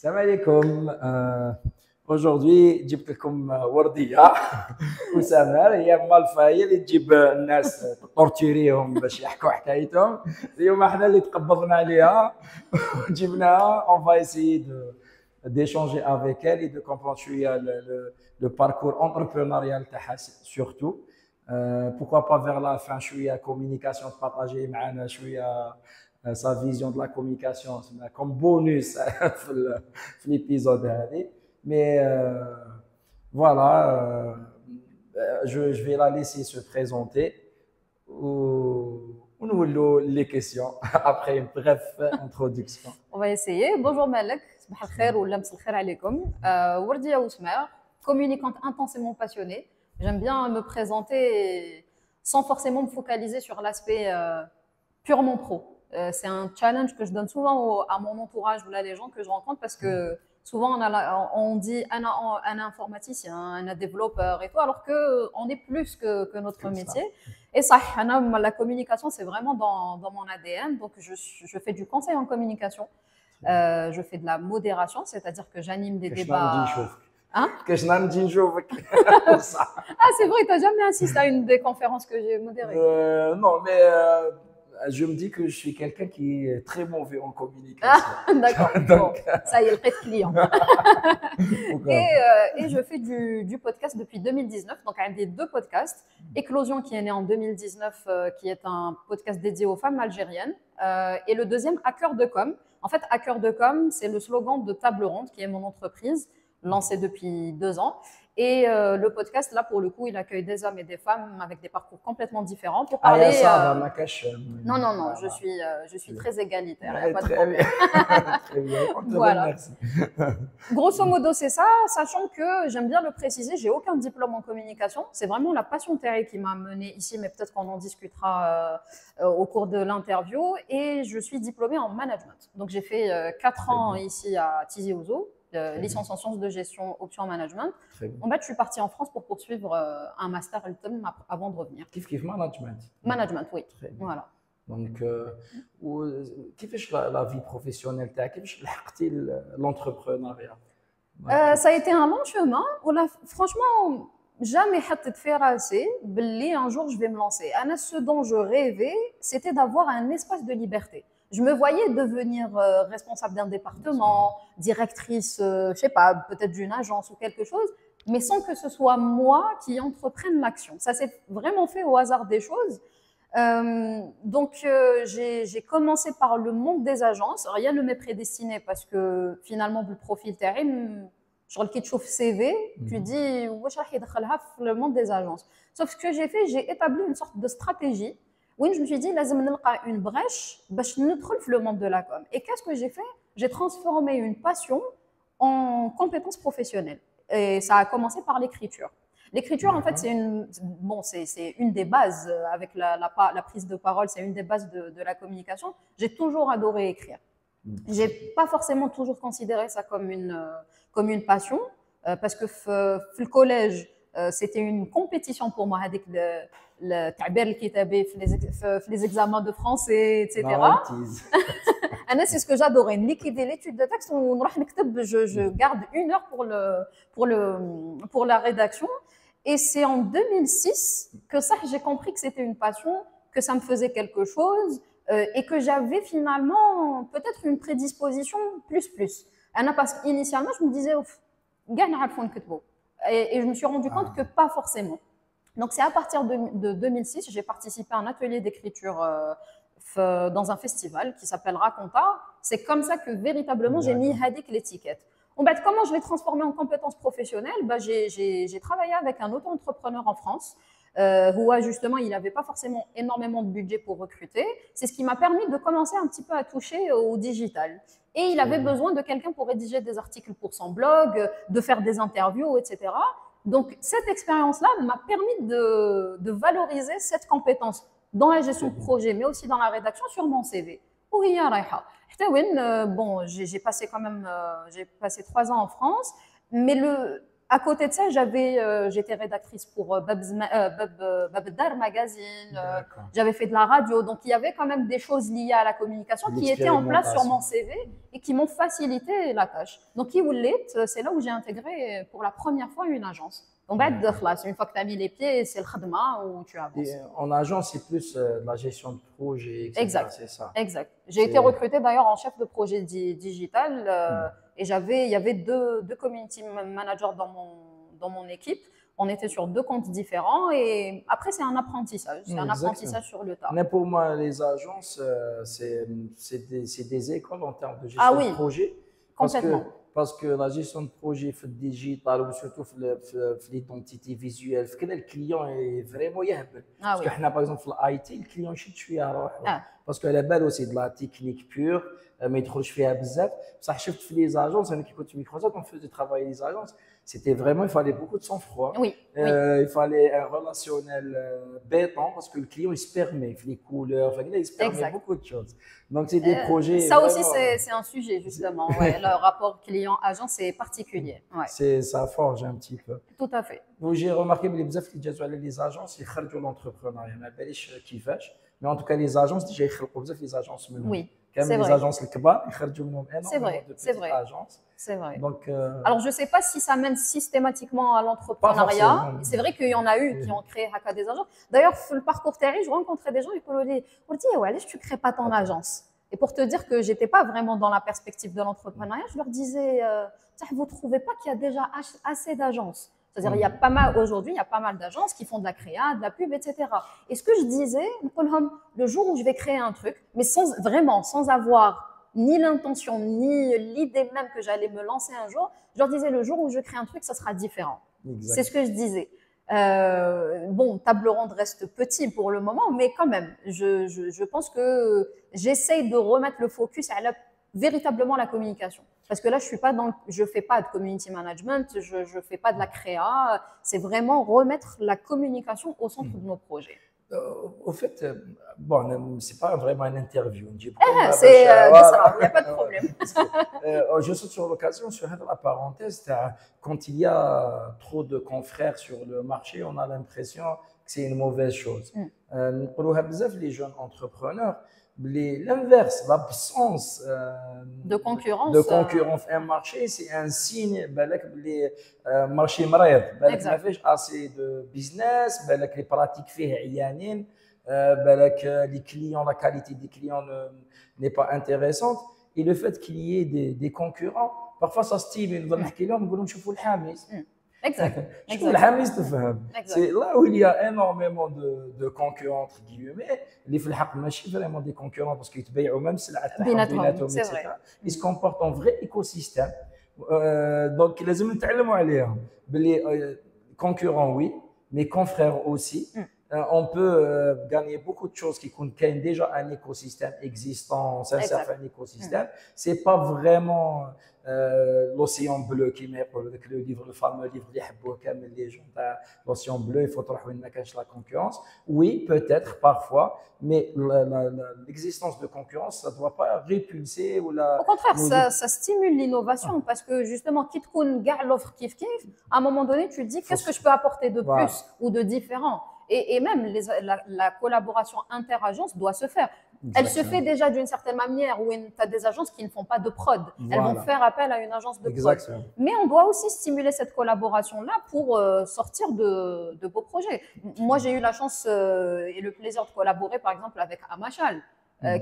Salam alaikum. Aujourd'hui, جبت لكم وردية وسمر هي مالفا هي اللي تجيب الناس تورتيريهم باش يحكوا حكايتهم. اليوم احنا اللي تقبضنا عليها وجبناها. On va essayer d'échanger avec elle et de comprendre شوية le parcours entrepreneurial تاعها surtout. Pourquoi pas vers la fin شوية communication partager معنا شوية sa vision de la communication comme bonus في l'épisode هذه. Mais voilà, je vais la laisser se présenter ou nous les questions après une brève introduction. On va essayer. Bonjour Malek, صباح الخير ولا مساء الخير عليكم. وردية وسمار, communicante intensément passionnée. J'aime bien me présenter sans forcément me focaliser sur l'aspect purement pro. C'est un challenge que je donne souvent à mon entourage ou là les gens que je rencontre parce que souvent on dit un informaticien, un développeur et tout, alors qu'on est plus que notre métier. Et ça, la communication, c'est vraiment dans mon ADN. Donc, je fais du conseil en communication. Je fais de la modération, c'est-à-dire que j'anime des débats. Hein? Ah, c'est vrai, tu n'as jamais assisté à une des conférences que j'ai modérées? Non, mais je me dis que je suis quelqu'un qui est très mauvais en communication. Ah, d'accord. Bon, ça y est, le prêt de client. Et je fais du podcast depuis 2019. Donc, il y a deux podcasts. Éclosion, qui est né en 2019, qui est un podcast dédié aux femmes algériennes. Et le deuxième, Hacker de Com. En fait, Hacker de Com, c'est le slogan de Table Ronde, qui est mon entreprise, lancée depuis 2 ans. Et le podcast, là, pour le coup, il accueille des hommes et des femmes avec des parcours complètement différents pour parler. Non, je suis très égalitaire. Ouais, très bien. Très bien. On te remercie. Grosso modo, c'est ça, sachant que j'aime bien le préciser, j'ai aucun diplôme en communication. C'est vraiment la passion Terry qui m'a menée ici, mais peut-être qu'on en discutera au cours de l'interview. Et je suis diplômée en management. Donc, j'ai fait 4 ans ici à Tizi Ouzou. Licence en sciences de gestion, option management. En fait, je suis partie en France pour poursuivre un master Hilton avant de revenir. Kif management. Management, oui. Voilà. Donc, la vie professionnelle, comment l'entrepreneuriat? Ça a été un long chemin. Franchement, jamais حطيت في راسي باللي un jour je vais me lancer. Ce dont je rêvais, c'était d'avoir un espace de liberté. Je me voyais devenir responsable d'un département, directrice, je sais pas, peut-être d'une agence ou quelque chose, mais sans que ce soit moi qui entreprenne l'action. Ça s'est vraiment fait au hasard des choses. Donc, j'ai commencé par le monde des agences. Rien ne m'est prédestiné parce que finalement, le profil Terim, sur lequel tu chauffes CV, tu dis, wesh راح يدخلها في le monde des agences. Sauf que ce que j'ai fait, j'ai établi une sorte de stratégie. Oui, je me suis dit, لازم نلقى une brèche باش ندخل في le monde de la com. Et qu'est-ce que j'ai fait? J'ai transformé une passion en compétence professionnelle. Et ça a commencé par l'écriture. L'écriture, en fait, c'est une des bases, avec la prise de parole, c'est une des bases de la communication. J'ai toujours adoré écrire. J'ai pas forcément toujours considéré ça comme une passion, parce que le collège, c'était une compétition pour moi avec le تعبير الكتابي في les examens de français, etc. C'est ce que j'adorais. L'étude de texte, je garde 1 heure pour la rédaction. Et c'est en 2006 que ça, j'ai compris que c'était une passion, que ça me faisait quelque chose et que j'avais finalement peut-être une prédisposition plus. Parce qu'initialement, je me disais, et je me suis rendu compte que pas forcément. Donc, c'est à partir de 2006, j'ai participé à un atelier d'écriture dans un festival qui s'appelle Raconta. C'est comme ça que véritablement j'ai mis Hadik l'étiquette. Comment je l'ai transformé en compétence professionnelle? J'ai travaillé avec un auto-entrepreneur en France où justement il n'avait pas forcément énormément de budget pour recruter. C'est ce qui m'a permis de commencer un petit peu à toucher au digital. Et il avait besoin de quelqu'un pour rédiger des articles pour son blog, de faire des interviews, etc. Donc, cette expérience-là m'a permis de valoriser cette compétence dans la gestion de projet, mais aussi dans la rédaction sur mon CV. Bon, j'ai passé 3 ans en France, mais À côté de ça, j'étais rédactrice pour Bab Dar Magazine, D'accord. j'avais fait de la radio, donc il y avait quand même des choses liées à la communication qui étaient en place sur mon CV et qui m'ont facilité la tâche. Donc, c'est là où j'ai intégré pour la première fois une agence. Donc, une fois que tu as mis les pieds, c'est le khadma où tu avances. Et en agence, c'est plus de la gestion de projet, etc. Exact. C'est ça. Exact. J'ai été recrutée d'ailleurs en chef de projet digital et il y avait deux community managers dans mon équipe. On était sur 2 comptes différents et après, c'est un apprentissage. C'est un apprentissage sur le tas. Mais pour moi, les agences, c'est des écoles en termes de gestion de projet. Complètement. Parce que la gestion de projet في الديجيتال وسورتو في ليدونتيتي فيزوال في كذا الكليون فريمون يهبل باسكو حنا باغ اكزومبل في الاي تي الكليون شد شويه روحه باسكو على بالو سي دو لا تكنيك بيور ما يدخلش فيها بزاف بصح شفت في لي زاجونس انا كي كنت في ميكروسوفت on faisait travailler les agences c'était vraiment il fallait beaucoup de sang-froid il fallait un relationnel béton parce que le client il se permet les couleurs il se permet beaucoup de choses donc c'est des projets ça aussi c'est un sujet justement le rapport client-agent c'est particulier ça forge un petit peu tout à fait j'ai remarqué بلي بزاف اللي جاتو على les agences يخرجوا l'entrepreneuriat ما باليش كيفاش mais en tout cas les agences déjà يخلقوا بزاف les agences منهم كامل les agences الكبار يخرجوا منهم énormément de petites agences c'est vrai donc alors je sais pas si ça mène systématiquement à l'entrepreneuriat c'est vrai qu'il y en a eu qui ont créé des agences d'ailleurs le parcours Terry je rencontrais des gens ils me disaient ouais allez tu crées pas ton agence et pour te dire que j'étais pas vraiment dans la perspective de l'entrepreneuriat je leur disais vous trouvez pas qu'il y a déjà assez d'agences c'est-à-dire, il y a pas mal, aujourd'hui, il y a pas mal d'agences qui font de la créa, de la pub, etc. Et ce que je disais, le jour où je vais créer un truc, mais sans avoir ni l'intention, ni l'idée même que j'allais me lancer un jour, je leur disais, le jour où je crée un truc, ça sera différent. C'est ce que je disais. Bon, table ronde reste petit pour le moment, mais quand même, je pense que j'essaye de remettre le focus à véritablement la communication. Parce que là, je fais pas de community management, je fais pas de la créa. C'est vraiment remettre la communication au centre de nos projets. Au fait, bon, c'est pas vraiment une interview. Il n'y a pas de problème. Je saute sur l'occasion, sur la parenthèse, quand il y a trop de confrères sur le marché, on a l'impression que c'est une mauvaise chose. Les jeunes entrepreneurs, l'inverse, l'absence de concurrence un marché, c'est un signe que marché مريض ما فيش assez de business بالك les pratiques فيه عيانين بالك les clients la qualité des clients n'est pas intéressante et le fait qu'il y ait des concurrents parfois ça stimule نحكي لهم نقول لهم شوفوا الحامس شوفوا الحامس تفهم c'est là où il y a énormément de concurrents entre guillemets اللي في الحق ماشي vraiment des concurrents parce qu'ils يتبيعوا même السلعه بيناتهم etc. ils se comportent en vrai écosystème donc لازم نتعلموا عليهم باللي concurrents oui mais confrères aussi on peut gagner beaucoup de choses qui contiennent déjà un écosystème existant, sincère un écosystème. C'est pas vraiment l'océan bleu qui met pour le livre, le fameux livre les gens l'océan bleu, il faut trouver la concurrence. Oui, peut-être parfois, mais l'existence de concurrence, ça ne doit pas répulser ou la. Au contraire, ça stimule l'innovation parce que justement, quitte qu'on garde l'offre kiff, à un moment donné, tu te dis qu'est-ce que je peux apporter de plus ou de différent. Et même la collaboration inter-agence doit se faire. Elle se fait déjà d'une certaine manière où tu as des agences qui ne font pas de prod. Elles vont faire appel à une agence de prod. Mais on doit aussi stimuler cette collaboration-là pour sortir de beaux projets. Moi, j'ai eu la chance et le plaisir de collaborer, par exemple, avec Amachal,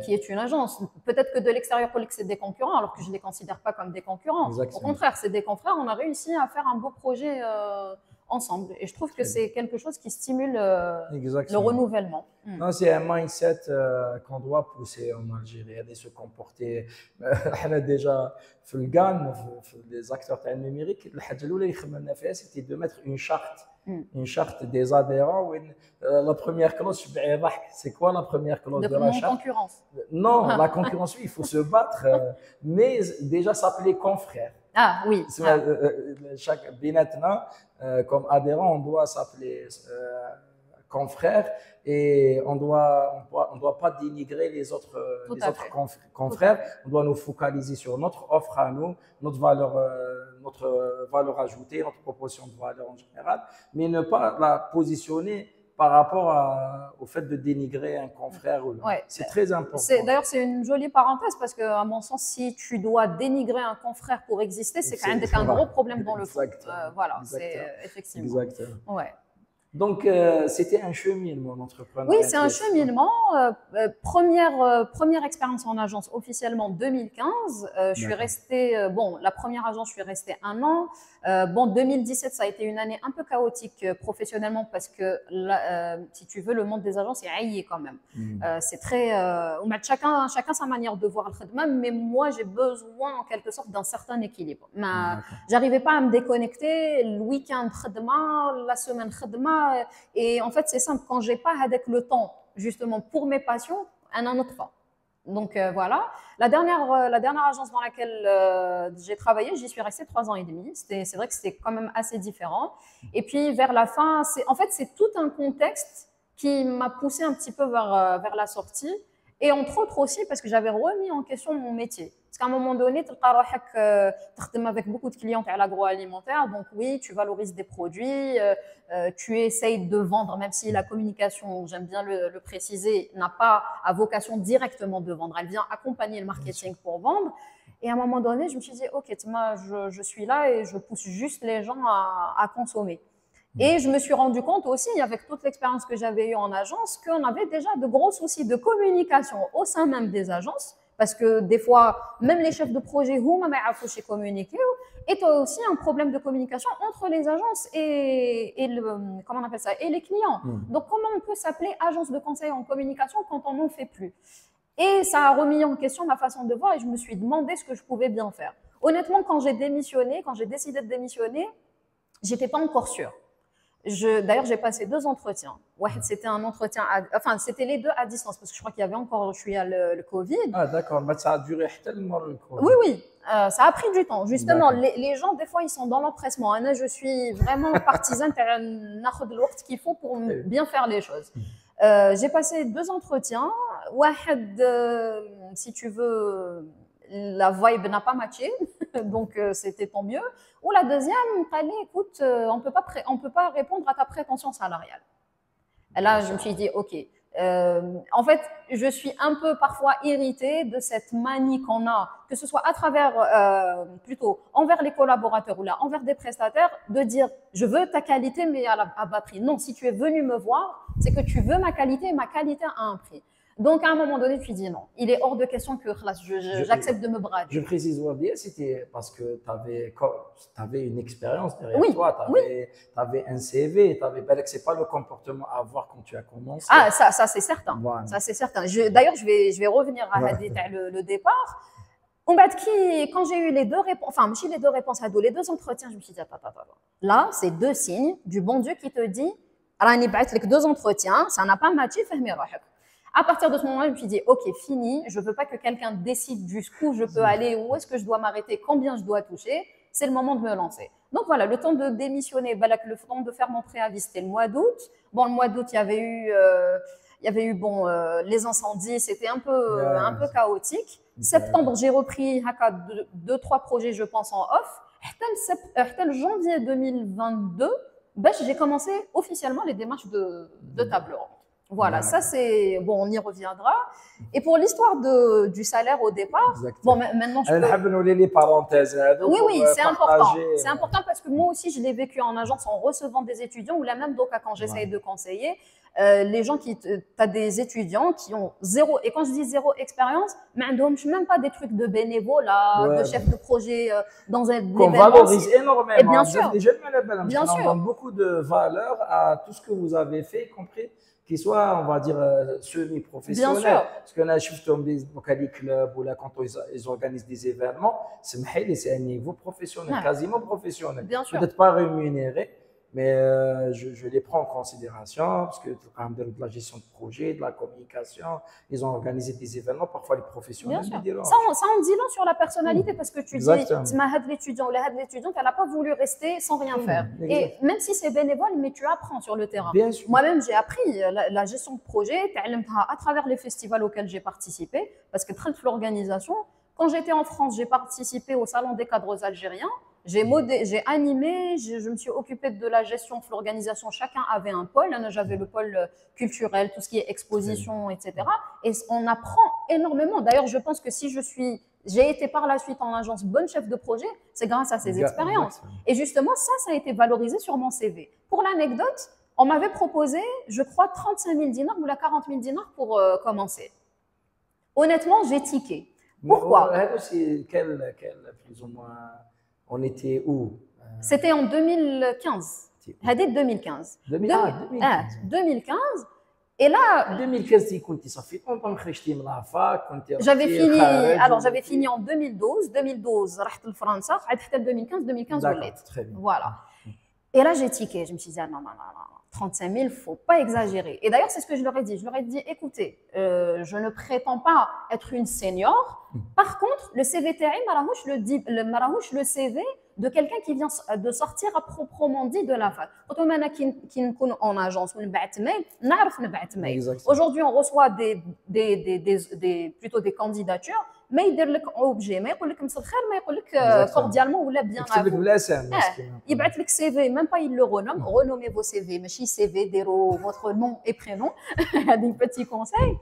qui est une agence. Peut-être que de l'extérieur, on dit que c'est des concurrents, alors que je ne les considère pas comme des concurrents. Au contraire, c'est des confrères. On a réussi à faire un beau projet ensemble. Et je trouve que c'est quelque chose qui stimule le renouvellement. Non, c'est un mindset qu'on doit pousser en Algérie, de se comporter. On a déjà fait le GAN, les acteurs numériques, c'était de mettre une charte des adhérents. Où la première clause, c'est quoi la première clause de la charte? Concurrence. Non, la concurrence, oui, il faut se battre, mais déjà s'appeler confrère. Ah oui. Chaque binatna, comme adhérent, on doit s'appeler confrère et on doit pas dénigrer les autres confrères. On doit nous focaliser sur notre offre à nous, notre valeur notre valeur ajoutée, notre proposition de valeur en général, mais ne pas la positionner par rapport au fait de dénigrer un confrère. Ouais. C'est très important. D'ailleurs, c'est une jolie parenthèse parce que, à mon sens, si tu dois dénigrer un confrère pour exister, c'est quand même un gros problème dans le fond. Voilà, c'est effectivement. Exactement. Ouais. Donc, c'était un cheminement d'entrepreneuriat. Oui, c'est un cheminement. Première expérience en agence officiellement en 2015. Je suis restée, la première agence, je suis restée 1 an. 2017, ça a été une année un peu chaotique professionnellement parce que, si tu veux, le monde des agences est haïé quand même. C'est très, chacun sa manière de voir le khidma, mais moi, j'ai besoin en quelque sorte d'un certain équilibre. J'arrivais pas à me déconnecter. Le week-end khidma, la semaine khidma. Et en fait, c'est simple, quand j'ai pas avec le temps justement pour mes passions, un autre pas. Donc voilà. La dernière agence dans laquelle j'ai travaillé, j'y suis restée 3 ans et demi. C'est vrai que c'était quand même assez différent. Et puis vers la fin, c'est tout un contexte qui m'a poussée un petit peu vers la sortie. Et entre autres aussi parce que j'avais remis en question mon métier. Parce qu'à un moment donné, tu travailles avec beaucoup de clients à l'agroalimentaire. Donc oui, tu valorises des produits, tu essayes de vendre, même si la communication, j'aime bien le préciser, n'a pas à vocation directement de vendre. Elle vient accompagner le marketing pour vendre. Et à un moment donné, je me suis dit, ok, je suis là et je pousse juste les gens à consommer. Et je me suis rendu compte aussi, avec toute l'expérience que j'avais eue en agence, qu'on avait déjà de gros soucis de communication au sein même des agences, parce que des fois, même les chefs de projet, ils communiquer, et tu as aussi un problème de communication entre les agences et les clients. Donc, comment on peut s'appeler agence de conseil en communication quand on n'en fait plus? Et ça a remis en question ma façon de voir et je me suis demandé ce que je pouvais bien faire. Honnêtement, quand j'ai décidé de démissionner, j'étais pas encore sûre. D'ailleurs, j'ai passé 2 entretiens. C'était un entretien, c'était les 2 à distance parce que je crois qu'il y avait encore, le Covid. Ah d'accord, mais ça a duré tellement le Covid. Oui, ça a pris du temps. Justement, les gens, des fois, ils sont dans l'empressement. Je suis vraiment partisane de le temps qu'il faut pour bien faire les choses. J'ai passé 2 entretiens. Si tu veux, la vibe n'a pas matché, donc c'était tant mieux. Ou la deuxième, écoute, on peut pas répondre à ta prétention salariale. Et là, je me suis dit, ok. En fait, je suis un peu parfois irritée de cette manie qu'on a, que ce soit à travers, plutôt envers les collaborateurs ou là, envers des prestataires, de dire, je veux ta qualité, mais à bas prix. Non, si tu es venu me voir, c'est que tu veux ma qualité et ma qualité a un prix. Donc, à un moment donné, tu dis non. Il est hors de question que j'accepte de me brader. Je précise, Wardia, c'était parce que tu avais une expérience derrière toi, tu avais un CV, c'est pas le comportement à avoir quand tu as commencé. Ah, ça c'est certain. Voilà. Ça, c'est certain. D'ailleurs, je vais revenir à le départ. Quand j'ai eu les 2 réponses, les 2 entretiens, je me suis dit, attends. Là, c'est 2 signes du bon Dieu qui te dit, rani ba'ath lek 2 entretiens, ça n'a pas matché, fahmi rohak. À partir de ce moment-là, je me suis dit, ok, fini, je ne veux pas que quelqu'un décide jusqu'où je peux aller, où est-ce que je dois m'arrêter, combien je dois toucher, c'est le moment de me lancer. Donc voilà, le temps de démissionner, le temps de faire mon préavis, c'était le mois d'août. Bon, le mois d'août, il y avait eu les incendies, c'était un peu chaotique. Septembre, j'ai repris 2-3 projets, je pense, en off. Le janvier 2022, j'ai commencé officiellement les démarches de table ronde. Voilà, ça c'est bon, on y reviendra. Et pour l'histoire du salaire au départ, bon maintenant je peux les parenthèses. Oui, c'est important. C'est important parce que moi aussi je l'ai vécu en agence en recevant des étudiants ou là même donc quand j'essaye de conseiller les gens t'as des étudiants qui ont 0 et quand je dis 0 expérience, mais même pas des trucs de bénévolat, de chef de projet dans un qu'on valorise énormément. Et bien sûr, bien sûr, on donne beaucoup de valeur à tout ce que vous avez fait, y compris qui soit, on va dire, semi-professionnel. Bien sûr. Parce qu'on a vu des clubs ou là, quand ils organisent des événements, c'est un niveau professionnel, quasiment professionnel. Bien sûr. Peut-être pas rémunéré, mais je les prends en considération parce que de la gestion de projet, de la communication, ils ont organisé des événements, parfois les professionnels. Bien sûr. Ça en dit long sur la personnalité parce que tu dis, l'étudiant ou l'étudiante, elle n'a pas voulu rester sans rien faire. Et même si c'est bénévole, mais tu apprends sur le terrain. Moi-même, j'ai appris la gestion de projet à travers les festivals auxquels j'ai participé parce que très l'organisation. Quand j'étais en France, j'ai participé au Salon des cadres algériens. J'ai animé, je me suis occupée de la gestion, de l'organisation. Chacun avait un pôle. J'avais le pôle culturel, tout ce qui est exposition, etc. Et on apprend énormément. D'ailleurs, je pense que si j'ai été par la suite en agence bonne chef de projet, c'est grâce à ces expériences. Et justement, ça a été valorisé sur mon CV. Pour l'anecdote, on m'avait proposé, je crois, 35 000 dinars ou 40 000 dinars pour commencer. Honnêtement, j'ai tiqué. Pourquoi? Plus ou moins, on était où? C'était en 2015. Hadith 2015. 2015. Et là, 2015 كنتي صافي طون خرجتي من لافاك كنتي j'avais fini en 2012 رحت لفرنسا قعدت حتى 2015 وليت. Voilà. Et là j'ai tiqué, je me suis dit non 35 000, faut pas exagérer. Et d'ailleurs, c'est ce que je leur ai dit. Je leur ai dit, écoutez, je ne prétends pas être une senior. Par contre, le CV TAI, le CV de quelqu'un qui vient de sortir à proprement dit de la fac. Qui en agence ou aujourd'hui, on reçoit plutôt des candidatures. ما يدير لك اوبجي ما يقول لك مسا الخير ما يقول لك كورديالمون ولا بيان يكتب لك بالاسم يبعث لك سي ميم با يل لو رونوم رونومي فو سي في ماشي سي في ديرو votre nom et prénom des petits conseils.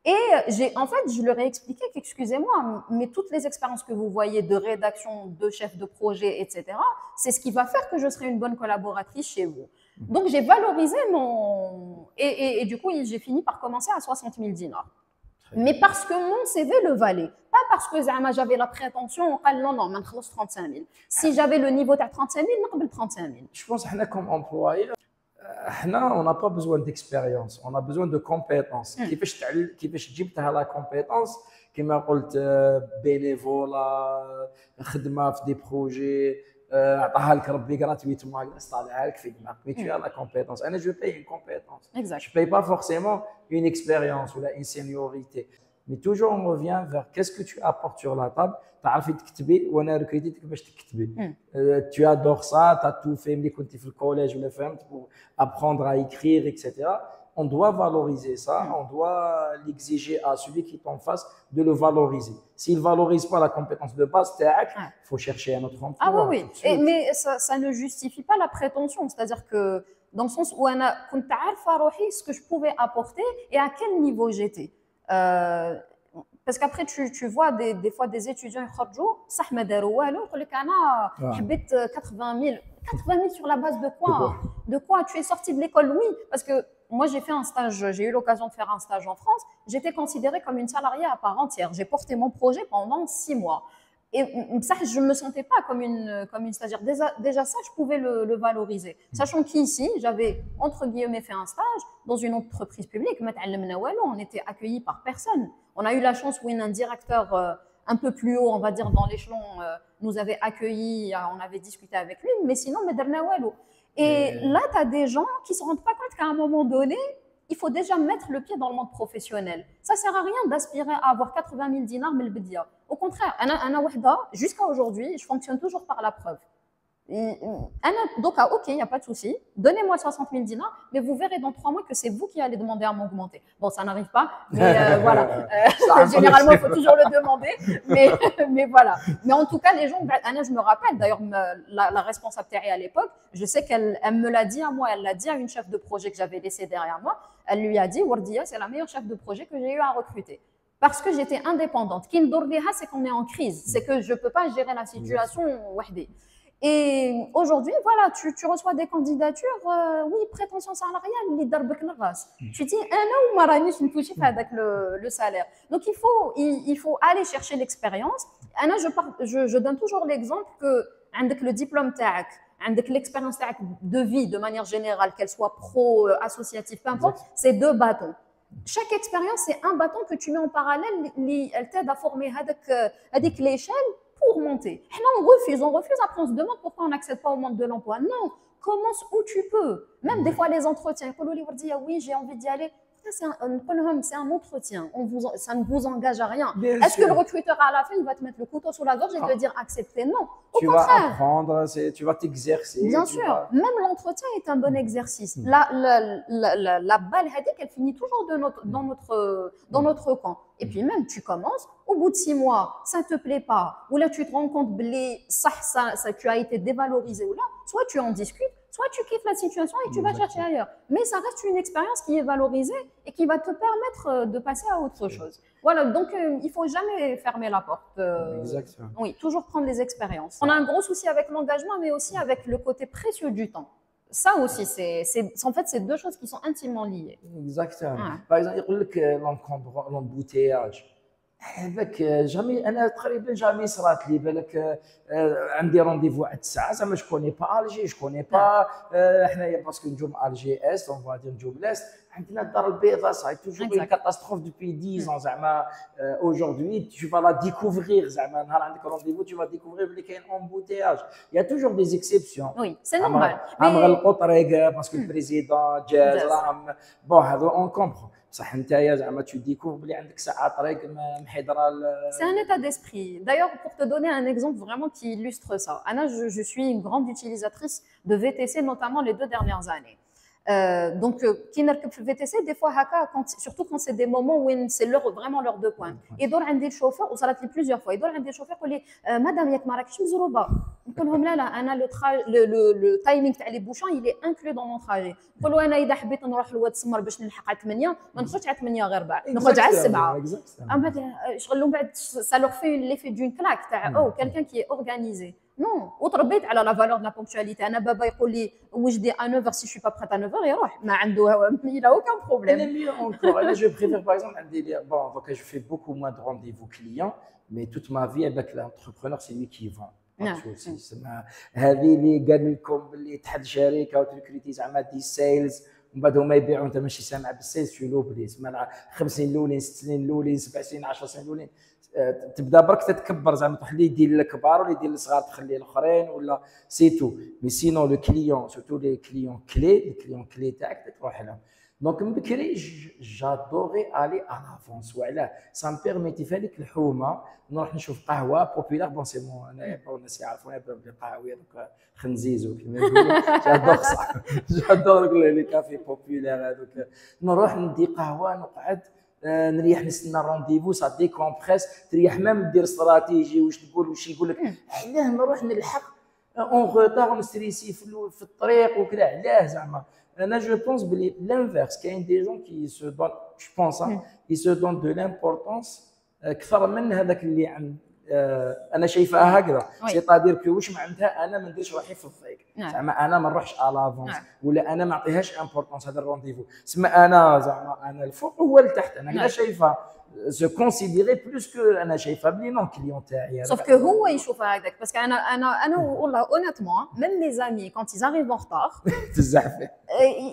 Et en fait, je leur ai expliqué qu'excusez-moi, mais toutes les expériences que vous voyez de rédaction, de chef de projet, etc., c'est ce qui va faire que je serai une bonne collaboratrice chez vous. Donc, j'ai valorisé mon... Et du coup, j'ai fini par commencer à 60 000 dinars. Mais parce que mon CV le valait. Pas parce que j'avais la prétention, non, maintenant 35 000. Si j'avais le niveau de 35 000, je 35 000. Je pense que comme employé, on n'a pas besoin d'expérience, on a besoin de compétences. كيفاش جبتها la compétence كما قلت bénévolat خدمه في des projets عطاها لك ربي gratuitement طالعها لك في دماغك. Mais tu as la compétence. انا je paye une compétence. Exact. Je paye pas forcément une expérience ou une seniorité. Mais toujours on revient vers qu'est-ce que tu apportes sur la table. تعرفي تكتبي وانا ركيتك باش تكتبي. Tu adores ça, tu as tout fait ملي كنتي في الكوليج ولا فهمت pour apprendre à écrire, etc. On doit valoriser ça, on doit l'exiger à celui qui est en face de le valoriser. S'il ne valorise pas la compétence de base, il faut chercher un autre emploi. Ah oui, oui. Mais ça ne justifie pas la prétention. C'est-à-dire que dans le sens où ce que je pouvais apporter et à quel niveau j'étais. Parce qu'après, tu vois des fois des étudiants qui sortent, ils disent 80 000. 80 000 sur la base de quoi? De quoi? Tu es sorti de l'école? Oui, parce que moi j'ai fait un stage, j'ai eu l'occasion de faire un stage en France. J'étais considérée comme une salariée à part entière. J'ai porté mon projet pendant 6 mois. Et ça, je ne me sentais pas comme une stagiaire. Déjà ça, je pouvais le valoriser. Sachant qu'ici, j'avais, entre guillemets, fait un stage dans une entreprise publique. On était accueillis par personne. On a eu la chance où un directeur un peu plus haut, on va dire, dans l'échelon, nous avait accueillis, on avait discuté avec lui, mais sinon, et là, tu as des gens qui ne se rendent pas compte qu'à un moment donné, il faut déjà mettre le pied dans le monde professionnel. Ça ne sert à rien d'aspirer à avoir 80 000 dinars, mais le bédia. Au contraire, jusqu'à aujourd'hui, je fonctionne toujours par la preuve. Donc, ok, il n'y a pas de souci. Donnez-moi 60 000 dinars, mais vous verrez dans 3 mois que c'est vous qui allez demander à m'augmenter. Bon, ça n'arrive pas, mais voilà. Généralement, il faut toujours le demander, mais voilà. Mais en tout cas, les gens, je me rappelle, d'ailleurs, la responsable Terry à l'époque, je sais qu'elle me l'a dit à moi, elle l'a dit à une chef de projet que j'avais laissée derrière moi. Elle lui a dit, Wardia, c'est la meilleure chef de projet que j'ai eu à recruter. Parce que j'étais indépendante. C'est qu'on est en crise. C'est que je ne peux pas gérer la situation. Et aujourd'hui, voilà, tu reçois des candidatures, oui, prétention salariale, les darbek naras. Tu dis, le salaire. Donc, il faut aller chercher l'expérience. Je donne toujours l'exemple que, avec le diplôme TAC, avec l'expérience de vie de manière générale, qu'elle soit pro, associative, peu importe, c'est 2 bâtons. Chaque expérience, c'est un bâton que tu mets en parallèle, elle t'aide à former avec l'échelle pour monter. On refuse, après on se demande pourquoi on n'accède pas au monde de l'emploi. Non, commence où tu peux. Même des fois les entretiens, oui, j'ai envie d'y aller. C'est un entretien, ça ne vous engage à rien. Est-ce que le recruteur à la fin, il va te mettre le couteau sous la gorge et te dire accepter? Non, au contraire. Tu vas apprendre, tu vas t'exercer. Bien sûr, même l'entretien est un bon exercice. La balle, elle finit toujours dans notre camp. Et puis même, tu commences, au bout de 6 mois, ça ne te plaît pas, ou là tu te rends compte que tu as été dévalorisé, ou là, soit tu en discutes, soit tu quittes la situation et tu vas chercher ailleurs. Mais ça reste une expérience qui est valorisée et qui va te permettre de passer à autre chose. Voilà, donc il ne faut jamais fermer la porte. Exactement. Oui, toujours prendre les expériences. On a un gros souci avec l'engagement, mais aussi avec le côté précieux du temps. Ça aussi, en fait, c'est deux choses qui sont intimement liées. Exactement. Ouais. Par exemple, يقول لك l'embouteillage. هذاك جامي انا تقريبا جامي صرات لي بالك عندي رونديفو على 9 زعما جو كوني با الجي جو كوني با حنايا باسكو نجوم الجي اس اون فادير نجوم لاست عندنا الدار البيضاء صاي توجور اون كاتاستروف دوبي 10 ans زعما اودجوردي tu vas la découvrir زعما نهار عندك رونديفو tu vas découvrir بلي كاين embouteillage il y a toujours des exceptions. Oui, c'est normal. عم غلقوا طريق باسكو البريزيدون جاز راهم بون هذا اون كومبرون صح نتايا زعما tu découvres بلي عندك ساعه طريق محيدره. C'est un état d'esprit. D'ailleurs, pour te donner un exemple vraiment qui illustre ça, Anna, je suis une grande utilisatrice de VTC, notamment les 2 dernières années. Donc, qui n'a que le VTC, des fois, surtout quand c'est des moments où c'est vraiment l'heure de pointe. Et donc, un des chauffeurs, ou ça l'a fait plusieurs fois, et donc, un des chauffeurs, il dit Madame, il y a que Marrakech, Mzourouba. Le timing des bouchons, il est inclus dans mon trajet. Je dis أنا إذا حبيت نروح لواد سمر باش نلحق على 8 ما نخرجش على 8 غير بعد نخرج على 7. أما شغل بعد ça leur fait l'effet d'une claque تاع oh quelqu'un qui est organisé. Non, وتربيت على la valeur de la ponctualité. أنا بابا يقول لي وجدي à 9h si je suis pas prête à 9h يروح ما عنده il a aucun problème. Elle est mieux encore. Je préfère par exemple bon donc je fais beaucoup moins de rendez-vous clients mais toute ma vie avec l'entrepreneur c'est lui qui vend. هذه اللي قال لكم اللي تحد شركه وتركريتي زعما دي سيلز ومن بعد هما يبيعوا انت ماشي سامع بالسيلز في لوبلي زعما 5 سنين الاولين 6 سنين الاولين 7 سنين 10 سنين الاولين تبدا برك تتكبر زعما تروح اللي يدير الكبار واللي يدير الصغار تخلي الاخرين ولا سي تو مي سينون لو كليون سورتو لي كليون كلي تاعك تروح لهم. دونك من بكري جادوري الي افونس وعلاه سا مبيرميتي في هذيك الحومه نروح نشوف قهوه بوبيلار بون سي مون انايا الناس يعرفوني بلي قهويه دوك خنزيزو كيما يقولوا جادور صح جادور لي كافي بوبيلار هذوك نروح ندي قهوه نقعد نريح نستنى رونديفو سا ديكومبريس تريح مام دير استراتيجي واش تقول واش يقول لك علاه نروح نلحق اون روتار نستريسي في الطريق وكذا علاه زعما. Là, je pense que l'inverse, qu'il y a des gens qui se donnent, je pense, qui se donnent de l'importance أكثر من هذاك اللي عند أنا شايفها هكذا. c'est-à-dire que واش معناتها أنا ما نديرش روحي في الضيق. زعما أنا ما نروحش على لافونس ولا أنا ما نعطيهاش امبورطونس هذا الرونديفو. سما أنا زعما أنا الفوق هو لتحت أنا كذا شايفها. se considérer plus que انا شايفها بلي نون كليون تاعي. Sauf que هو يشوفها هكذاك parce que انا والله honnêtement même mes amis quand ils arrivent en retard تزحف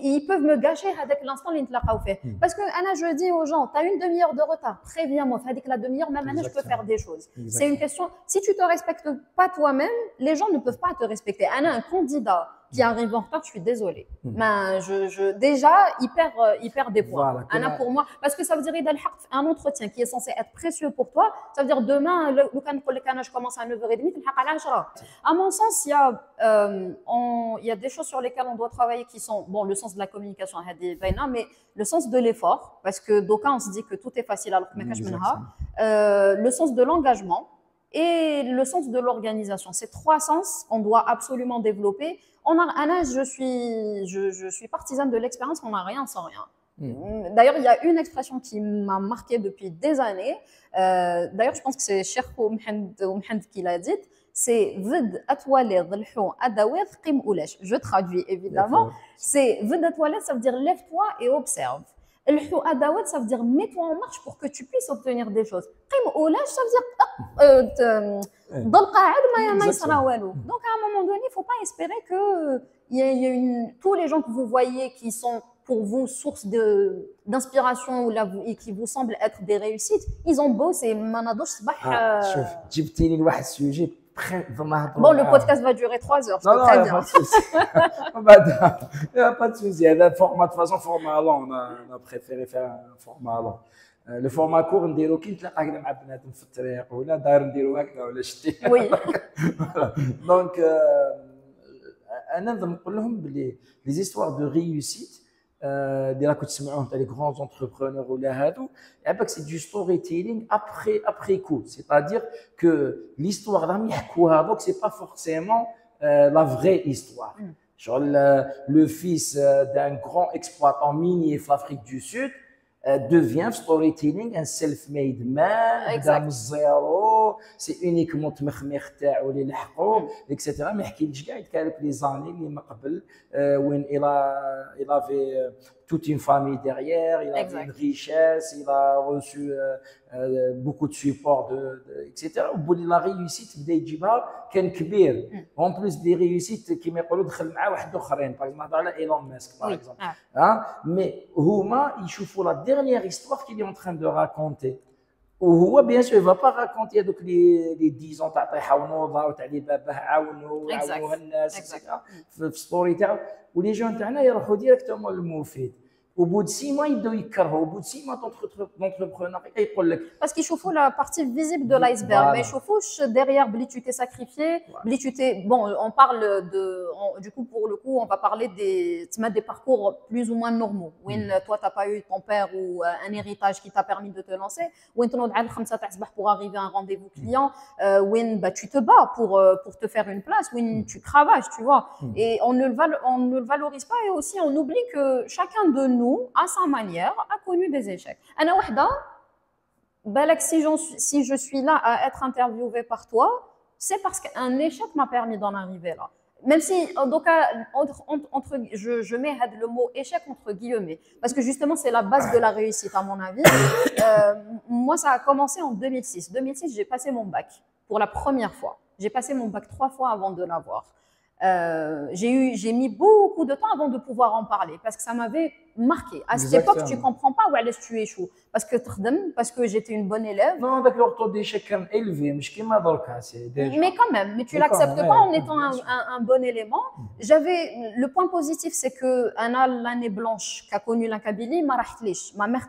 ils peuvent me gâcher هذاك l'instant اللي نتلاقاو فيه parce que انا je dis aux gens t'as une demi-heure de retard préviens-moi في هذيك la demi-heure même maintenant je peux faire des choses. C'est une question si tu te respectes pas toi-même les gens ne peuvent pas te respecter. انا un candidat qui arrive en retard, je suis désolée. Mais déjà, il perd des points. Voilà, pour moi, parce que ça veut dire qu'il a un entretien qui est censé être précieux pour toi. Ça veut dire demain, je commence à 9h30, tu le à 10h. À mon sens, il y a des choses sur lesquelles on doit travailler qui sont, bon, le sens de la communication, mais le sens de l'effort, parce que d'aucuns, on se dit que tout est facile alors que le sens de l'engagement et le sens de l'organisation. Ces 3 sens qu'on doit absolument développer. Je suis partisane de l'expérience qu'on n'a rien sans rien. D'ailleurs, il y a une expression qui m'a marquée depuis des années. D'ailleurs, je pense que c'est Cheikh Mohamed qui l'a dite. C'est Vid atwalid l'hou adawid qim oulash. Je traduis évidemment. C'est Vid atwalid, ça veut dire lève-toi et observe. الحو أدوات ça veut dire mets-toi en marche pour que tu puisses obtenir des choses. قيم أولاش ça veut dire ضل قاعد ما يصرى والو. Donc à un moment donné, il ne faut pas espérer que tous les gens que vous voyez qui sont pour vous source d'inspiration et qui vous semblent être des réussites, ils ont bossé. ما نضوش صباح. شوف جبتيني لواحد السوجي. Bon, le podcast va durer 3 heures, c'est très bien. Il n'y a pas de souci. De toute façon, format long, on a préféré faire un format long. Le format court, نديرو كي نتلاقى كذا مع بناتهم في الطريق ولا داير نديرو هكذا ولا شتي. Oui. Donc, أنا نقول لهم بلي les histoires de réussite اللي راكم تسمعوهم تاع لي غران زونتربرونور ولا هادو عباك سي دو ستوري تيلينغ ابخي كو سيتادير كو ليستوار راهم يحكوها دوك سي با فورسيمون لا فري هيستوار شغل لو فيس دان غران اكسبلواتون مينيي في l'Afrique du Sud devient storytelling un self-made man بدا من الزيرو سي اونيكمون تمخمخ تاعو اللي لحقو اكسيتيرا ما يحكيلكش كاع يتكا لك لي زاني اللي ما قبل وين il avait toute une famille derrière, il avait une richesse, il a reçu beaucoup de support, etc. Au bout de la réussite, بدا يجيبها كان كبير. En plus des réussites كيما يقولوا دخل معاه واحد اخرين، باغ اكزومبل على ايلون ماسك باغ اكزومبل. Mais هما يشوفوا la dernière histoire qu'il est en train de raconter. وهو بيان سور va pas raconter هذوك لي 10 ans تاع طيحه ونوضه وتاع لي باباه عاونوها الناس اكسيتيرا في الستوري تاعو ولي جون تاعنا يروحوا ديريكتومون للمفيد وبود 6 mois يبداو يكرهوا وبود 6 mois d'entrepreneur يقول لك parce qu'ils يشوفوا la partie visible de l'iceberg mais يشوفوش derrière بلي tu t'es sacrifié بلي tu t'es bon on parle du coup pour le coup on va parler des parcours plus ou moins normaux وين toi t'as pas eu ton père ou un héritage qui t'a permis de te lancer وين تنوض على 5 تاع الصباح pour arriver à un rendez-vous client وين bah tu te bats pour te faire une place وين tu cravaches tu vois et on ne le valorise pas et aussi on oublie que chacun de nous à sa manière, a connu des échecs. Ana wahda, balak si je suis là à être interviewée par toi, c'est parce qu'un échec m'a permis d'en arriver là. Même si, donc, je mets le mot échec entre guillemets, parce que justement, c'est la base de la réussite, à mon avis. Moi, ça a commencé en 2006. 2006, j'ai passé mon bac pour la première fois. J'ai passé mon bac 3 fois avant de l'avoir. J'ai mis beaucoup de temps avant de pouvoir en parler parce que ça m'avait marqué. À cette époque, tu comprends pas où est-ce que tu échoues parce que j'étais une bonne élève. Non, donc le taux d'échec est élevé, mais quand même, mais tu l'acceptes pas en étant un bon élément. Le point positif, c'est que l'année blanche qu'a connue la Kabylie, ma mère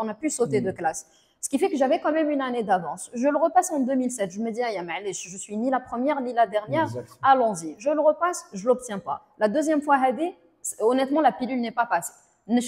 on a pu sauter de classe. Ce qui fait que j'avais quand même une année d'avance. Je le repasse en 2007. Je me dis, je suis ni la première ni la dernière. Allons-y. Je le repasse, je l'obtiens pas. La deuxième fois, honnêtement, la pilule n'est pas passée. Mon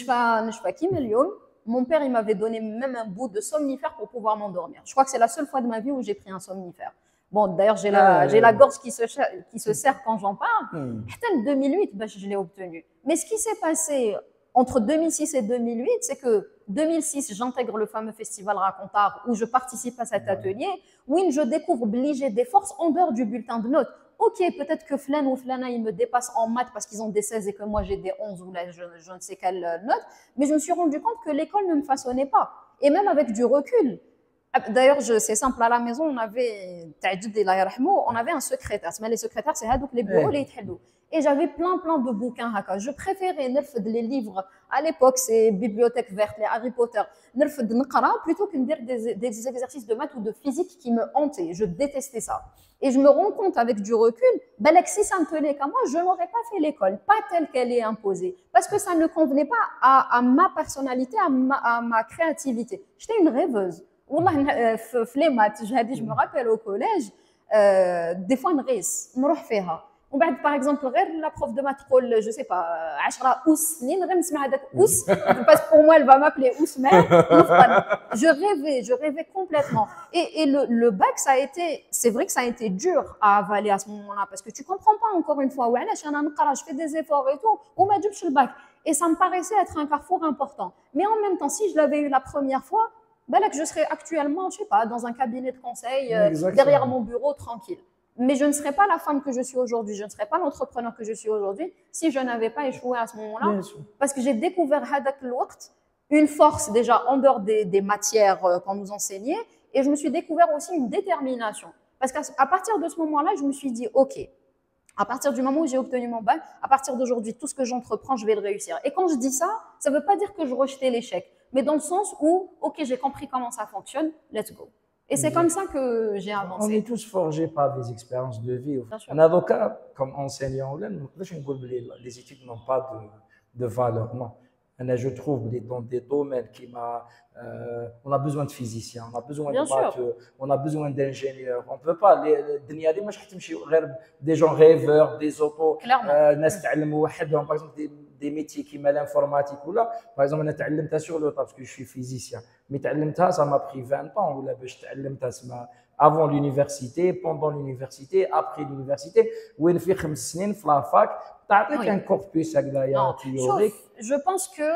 père, il m'avait donné même un bout de somnifère pour pouvoir m'endormir. Je crois que c'est la seule fois de ma vie où j'ai pris un somnifère. Bon, d'ailleurs, j'ai la gorge qui se serre quand j'en parle. En 2008, je l'ai obtenu. Mais ce qui s'est passé entre 2006 et 2008, c'est que 2006, j'intègre le fameux festival Racontard où je participe à cet atelier, où je découvre obligé des forces en dehors du bulletin de notes. Ok, peut-être que Flan ou Flana, ils me dépassent en maths parce qu'ils ont des 16 et que moi j'ai des 11 ou là, je ne sais quelle note, mais je me suis rendu compte que l'école ne me façonnait pas. Et même avec du recul. D'ailleurs, c'est simple, à la maison, on avait un secrétaire. Les secrétaires, c'est les bureaux, les tchadou. Et j'avais plein de bouquins. Je préférais les livres. À l'époque, c'est Bibliothèque verte, les Harry Potter. Plutôt que de dire des exercices de maths ou de physique qui me hantaient. Je détestais ça. Et je me rends compte avec du recul, si ça me tenait qu'à moi, je n'aurais pas fait l'école, pas telle qu'elle est imposée. Parce que ça ne convenait pas à ma personnalité, à ma créativité. J'étais une rêveuse. Les maths, je me rappelle au collège, des fois, on va par exemple, la prof de maths, je ne sais pas, 10 ous, parce que pour moi, elle va m'appeler Ousmane. Je rêvais complètement. Et le bac, c'est vrai que ça a été dur à avaler à ce moment-là, parce que tu ne comprends pas encore une fois, je fais des efforts et tout, on m'a dit le bac. Et ça me paraissait être un carrefour important. Mais en même temps, si je l'avais eu la première fois, je serais actuellement, je ne sais pas, dans un cabinet de conseil, derrière mon bureau, tranquille. Mais je ne serais pas la femme que je suis aujourd'hui, je ne serais pas l'entrepreneur que je suis aujourd'hui si je n'avais pas échoué à ce moment-là. Parce que j'ai découvert une force déjà en dehors des matières qu'on nous enseignait et je me suis découvert aussi une détermination. Parce qu'à partir de ce moment-là, je me suis dit, ok, à partir du moment où j'ai obtenu mon bac, à partir d'aujourd'hui, tout ce que j'entreprends, je vais le réussir. Et quand je dis ça, ça ne veut pas dire que je rejetais l'échec, mais dans le sens où, ok, j'ai compris comment ça fonctionne, let's go. Et c'est comme ça que j'ai avancé. On est tous forgés par des expériences de vie. Un avocat, comme enseignant, les études n'ont pas de valeur. Non. Je trouve dans des domaines on a besoin de physiciens, on a besoin de matheux, on a besoin d'ingénieurs. On ne peut pas. Des gens rêveurs, des autos, par exemple des métiers qui mêlent l'informatique ou là, par exemple, on a تعلمتها sur le tas parce que je suis physicien. Mais تعلمتها, ça m'a pris 20 ans ou là, باش تعلمتها avant l'université, pendant l'université, après l'université, وين في 5 سنين في la fac, تعطيك un corpus هكذايا théorique. Je pense que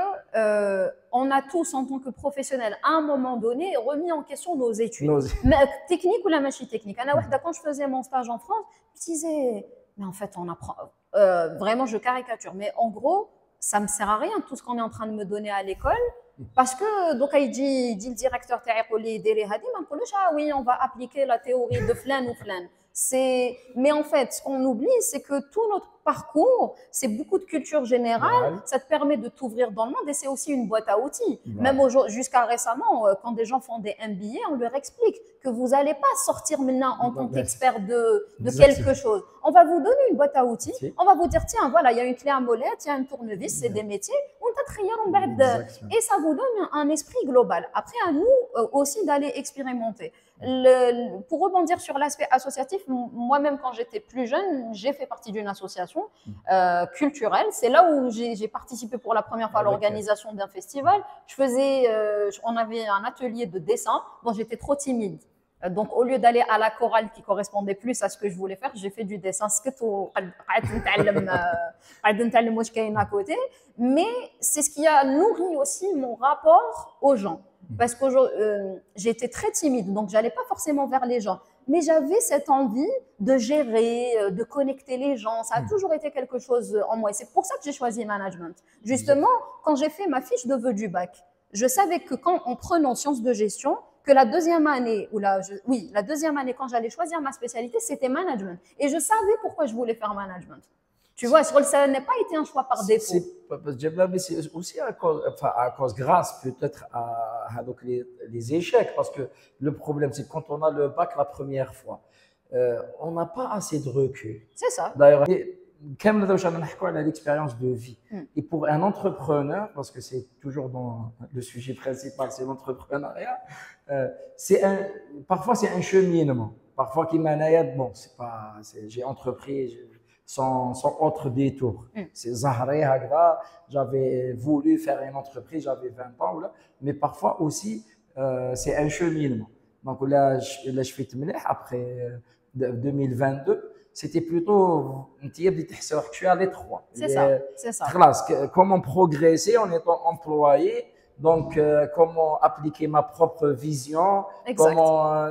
on a tous, en tant que professionnels, à un moment donné, remis en question nos études. Technique ou la machine technique. Quand je faisais mon stage en France, je disais, mais en fait, on apprend. Vraiment, je caricature. Mais en gros, ça ne me sert à rien, tout ce qu'on est en train de me donner à l'école. Parce que, donc, il dit le directeur, ah oui, on va appliquer la théorie de flan ou flan. Mais en fait, ce qu'on oublie, c'est que tout notre parcours, c'est beaucoup de culture générale, ça te permet de t'ouvrir dans le monde et c'est aussi une boîte à outils. Même jusqu'à récemment, quand des gens font des MBA, on leur explique que vous n'allez pas sortir maintenant en tant qu'expert de quelque chose. On va vous donner une boîte à outils, on va vous dire, tiens, voilà, il y a une clé à molette, il y a un tournevis, c'est des métiers, et ça vous donne un esprit global. Après, à nous aussi d'aller expérimenter. Pour rebondir sur l'aspect associatif, moi-même quand j'étais plus jeune, j'ai fait partie d'une association culturelle. C'est là où j'ai participé pour la première fois à l'organisation d'un festival. On avait un atelier de dessin dont j'étais trop timide. Donc au lieu d'aller à la chorale qui correspondait plus à ce que je voulais faire, j'ai fait du dessin. À côté. Mais c'est ce qui a nourri aussi mon rapport aux gens. Parce que j'étais très timide, donc j'allais pas forcément vers les gens. Mais j'avais cette envie de gérer, de connecter les gens. Ça a toujours été quelque chose en moi. Et c'est pour ça que j'ai choisi management. Justement, quand j'ai fait ma fiche de vœux du bac, je savais que en prenant sciences de gestion, que la deuxième année, la deuxième année, quand j'allais choisir ma spécialité, c'était management. Et je savais pourquoi je voulais faire management. Tu vois, ça n'a pas été un choix par défaut. C'est aussi à cause grâce peut-être à les échecs. Parce que le problème, c'est quand on a le bac la première fois, on n'a pas assez de recul. C'est ça. D'ailleurs, l'expérience de vie. Et pour un entrepreneur, parce que c'est toujours dans le sujet principal, c'est l'entrepreneuriat, parfois c'est un cheminement. Parfois, bon, j'ai entrepris sans autre détour. C'est Zahra Hagra, j'avais voulu faire une entreprise, j'avais 20 ans, mais parfois aussi, c'est un cheminement. Donc là, je fais après 2022. C'était plutôt, tu as les trois. C'est ça, c'est ça. Comment progresser en étant employé, donc comment appliquer ma propre vision, comment...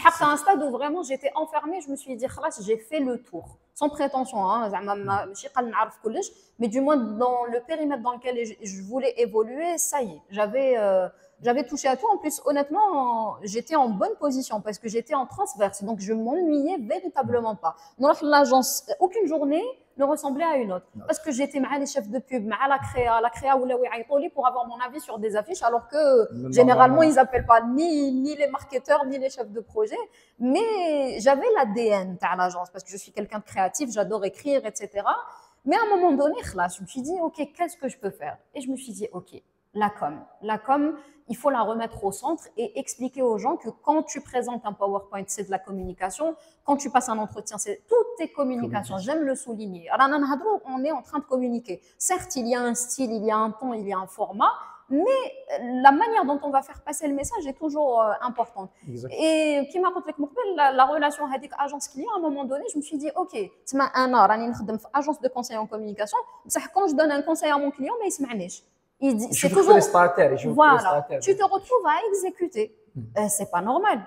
À un stade où vraiment j'étais enfermée, je me suis dit, j'ai fait le tour. Sans prétention, mais du moins dans le périmètre dans lequel je voulais évoluer, ça y est, j'avais touché à tout. En plus, honnêtement, j'étais en bonne position parce que j'étais en transverse, donc je m'ennuyais véritablement pas. Dans l'agence, aucune journée ne ressemblait à une autre. Parce que j'étais avec les chefs de pub, avec la créa pour avoir mon avis sur des affiches, alors que généralement, ils n'appellent pas ni les marketeurs, ni les chefs de projet. Mais j'avais l'ADN à l'agence parce que je suis quelqu'un de créatif, j'adore écrire, etc. Mais à un moment donné, je me suis dit, OK, qu'est-ce que je peux faire? Et je me suis dit, OK, la com, il faut la remettre au centre et expliquer aux gens que quand tu présentes un PowerPoint, c'est de la communication. Quand tu passes un entretien, tout est communication. J'aime le souligner. On est en train de communiquer. Certes, il y a un style, il y a un ton, il y a un format, mais la manière dont on va faire passer le message est toujours importante. Exactement. Et qui m'a raconté la relation avec agence client, à un moment donné, je me suis dit, OK, c'est un an, agence de conseil en communication. Quand je donne un conseil à mon client, mais il se manège. C'est toujours voilà, tu te retrouves à exécuter. C'est pas normal.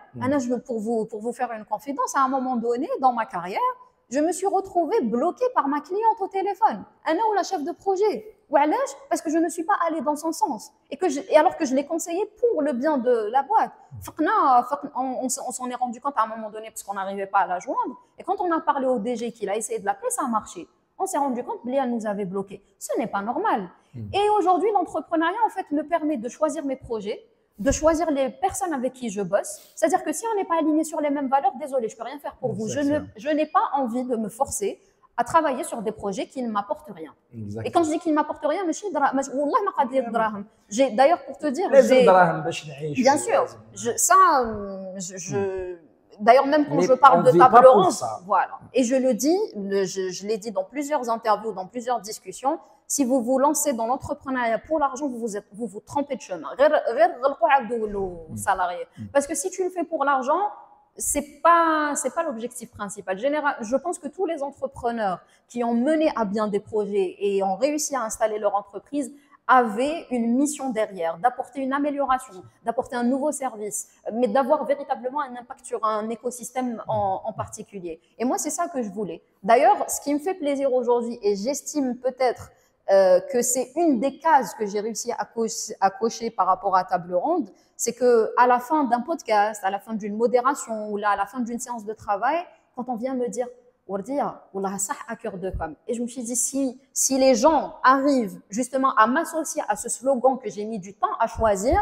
Pour vous faire une confidence, à un moment donné dans ma carrière, je me suis retrouvée bloquée par ma cliente au téléphone. Anna ou la chef de projet. Parce que je ne suis pas allée dans son sens. Et alors que je l'ai conseillé pour le bien de la boîte. On s'en est rendu compte à un moment donné parce qu'on n'arrivait pas à la joindre. Et quand on a parlé au DG qu'il a essayé de l'appeler, ça a marché. On s'est rendu compte qu'elle nous avait bloqués. Ce n'est pas normal. Et aujourd'hui, l'entrepreneuriat, en fait, me permet de choisir mes projets, de choisir les personnes avec qui je bosse. C'est-à-dire que si on n'est pas aligné sur les mêmes valeurs, désolé, je ne peux rien faire pour vous. Je n'ai pas envie de me forcer à travailler sur des projets qui ne m'apportent rien. Et quand je dis qu'ils ne m'apportent rien, d'ailleurs, pour te dire, bien sûr, d'ailleurs, même quand je parle de table ronde, voilà. Et je le dis, je l'ai dit dans plusieurs interviews, dans plusieurs discussions, si vous vous lancez dans l'entrepreneuriat pour l'argent, vous vous trompez de chemin. غير غلقوا عاودوا ولوا salarié. Parce que si tu le fais pour l'argent, c'est pas l'objectif principal. Je pense que tous les entrepreneurs qui ont mené à bien des projets et ont réussi à installer leur entreprise avaient une mission derrière, d'apporter une amélioration, d'apporter un nouveau service, mais d'avoir véritablement un impact sur un écosystème en particulier. Et moi, c'est ça que je voulais. D'ailleurs, ce qui me fait plaisir aujourd'hui, et j'estime peut-être que c'est une des cases que j'ai réussi à cocher par rapport à Table Ronde, c'est qu'à la fin d'un podcast, à la fin d'une modération ou là, à la fin d'une séance de travail, quand on vient me dire Wardia, wallah sah à cœur de femme. Et je me suis dit, si les gens arrivent justement à m'associer à ce slogan que j'ai mis du temps à choisir,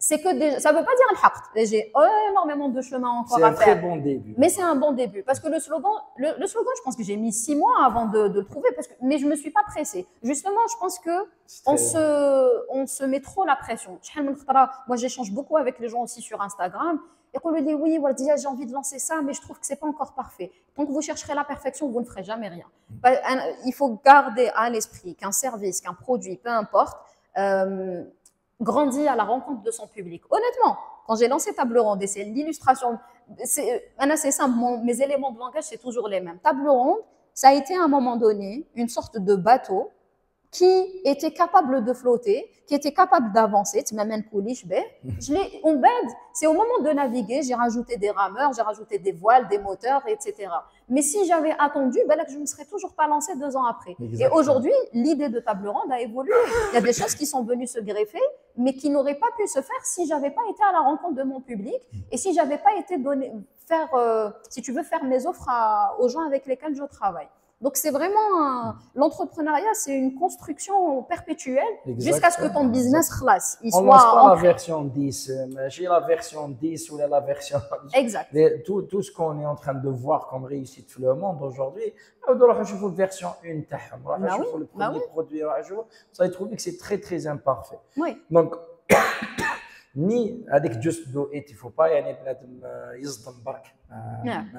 c'est que ça ne veut pas dire le haqq. J'ai énormément de chemin encore à faire. C'est un très bon début. Mais c'est un bon début. Parce que le slogan, je pense que j'ai mis 6 mois avant de le trouver. Mais je ne me suis pas pressée. Justement, je pense qu'on se met trop la pression. Moi, j'échange beaucoup avec les gens aussi sur Instagram. Et qu'on lui dit, oui, Wardia, j'ai envie de lancer ça, mais je trouve que ce n'est pas encore parfait. Tant que vous chercherez la perfection, vous ne ferez jamais rien. Il faut garder à l'esprit qu'un service, qu'un produit, peu importe, grandit à la rencontre de son public. Honnêtement, quand j'ai lancé Table Ronde, et c'est l'illustration, c'est simple, mes éléments de langage, c'est toujours les mêmes. Table Ronde, ça a été à un moment donné une sorte de bateau qui était capable de flotter, qui était capable d'avancer. Tu m'amènes pouliche, on bête. C'est au moment de naviguer, j'ai rajouté des rameurs, j'ai rajouté des voiles, des moteurs, etc. Mais si j'avais attendu, je ne me serais toujours pas lancée 2 ans après. Exactement. Et aujourd'hui, l'idée de Table Ronde a évolué. Il y a des choses qui sont venues se greffer, mais qui n'auraient pas pu se faire si j'avais pas été à la rencontre de mon public et si j'avais pas été si tu veux, faire mes offres aux gens avec lesquels je travaille. Donc, c'est vraiment l'entrepreneuriat, c'est une construction perpétuelle jusqu'à ce que ton business classe. On ne lance pas la version 10, j'ai la version 10 ou la version. Exact. Tout ce qu'on est en train de voir comme réussite dans le monde aujourd'hui, on va voir la version 1, on va voir le premier produit, vous allez trouver que c'est très très imparfait. Oui. Donc, ni avec Just Do It, il ne faut pas y aller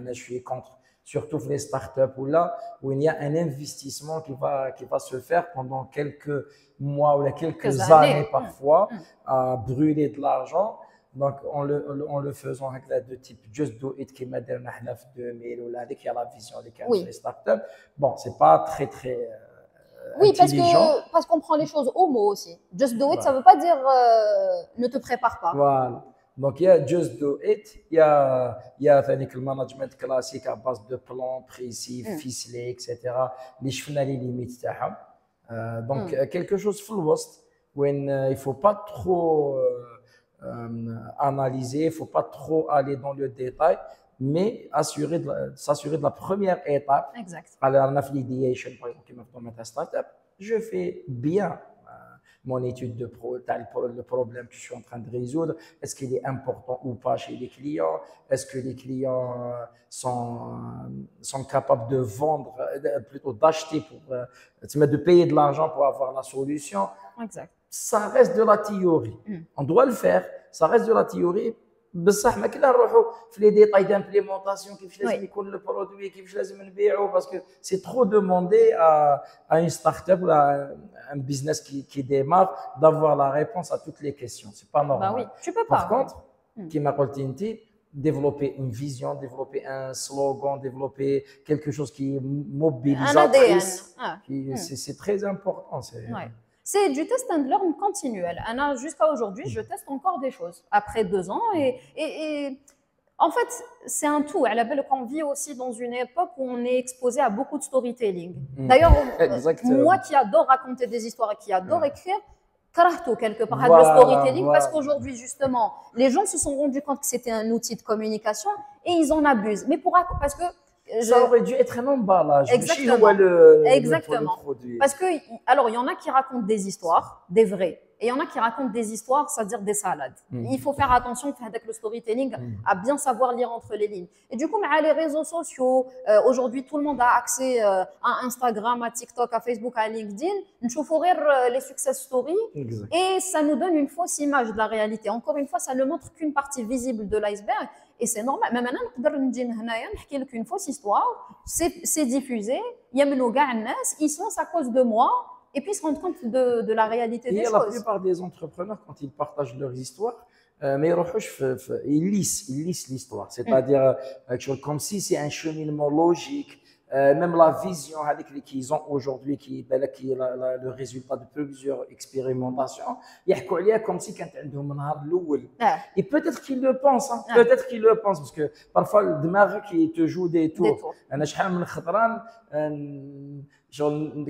je suis contre. Surtout pour les startups où il y a un investissement qui va se faire pendant quelques mois ou quelques années parfois à brûler de l'argent. Donc, en le faisant de type Just Do It qui m'a donné 2000 ou là, dès qu'il y a la vision des startups, bon, c'est pas très très intelligent. Parce qu'on prend les choses au mot aussi. Just Do It, ça veut pas dire ne te prépare pas. Voilà. Donc, il y a Just Do It, il y a le management classique à base de plans précis, ficelés, etc. Les chefs les limites. Donc, quelque chose full host où il ne faut pas trop analyser, il ne faut pas trop aller dans le détail, mais s'assurer de la première étape. Exact. Alors, on a fait l'idéation, par exemple, qui m'a fait dans ma startup. Je fais bien mon étude de le problème que je suis en train de résoudre, est-ce qu'il est important ou pas chez les clients, est-ce que les clients sont capables de vendre, plutôt d'acheter de payer de l'argent pour avoir la solution. Exact. Ça reste de la théorie. On doit le faire, ça reste de la théorie. بصح ما كنا نروحوا في لي ديتاي دامبليمونطاسيون كيفاش لازم يكون البرودوي كيفاش لازم نبيعو باسكو سي ترو دوموندي à une start-up ou à un business qui démarre d'avoir la réponse à toutes les questions. C'est pas normal. Bah oui, tu peux pas. Par contre, qui m'a dit développer une vision, développer un slogan, développer quelque chose qui est mobilisatrice, c'est très important. C'est du test and learn continuel. Jusqu'à aujourd'hui, je teste encore des choses après 2 ans. Et en fait, c'est un tout. On vit aussi dans une époque où on est exposé à beaucoup de storytelling. D'ailleurs, moi qui adore raconter des histoires et qui adore écrire, karahto quelque part le storytelling parce qu'aujourd'hui, justement, les gens se sont rendus compte que c'était un outil de communication et ils en abusent. Mais parce que ça aurait dû être un emballage. Exactement. Le produit. Parce que, alors, il y en a qui racontent des histoires, des vrais. Et il y en a qui racontent des histoires, c'est-à-dire des salades. Il faut faire attention avec le storytelling, à bien savoir lire entre les lignes. Et du coup, les réseaux sociaux, aujourd'hui, tout le monde a accès à Instagram, à TikTok, à Facebook, à LinkedIn. Nous voyons les success stories. Exact. Et ça nous donne une fausse image de la réalité. Encore une fois, ça ne montre qu'une partie visible de l'iceberg. Et c'est normal. Mais maintenant, on peut une fausse histoire. C'est diffusé. Il y a ils se lancent à cause de moi. et puis se rendre compte de la réalité des La choses. plupart des entrepreneurs, quand ils partagent leur histoire, mais ils lissent l'histoire. C'est-à-dire quelque chose comme si c'est un cheminement logique. Même la vision qu'ils ont aujourd'hui, qui est le résultat de plusieurs expérimentations, يحكوا عليها comme si كانت عندهم النهار الأول. Et peut-être qu'ils le pensent, hein, peut-être qu'ils le pensent, parce que parfois le دماغ qui te joue des tours. أنا شحال من خطران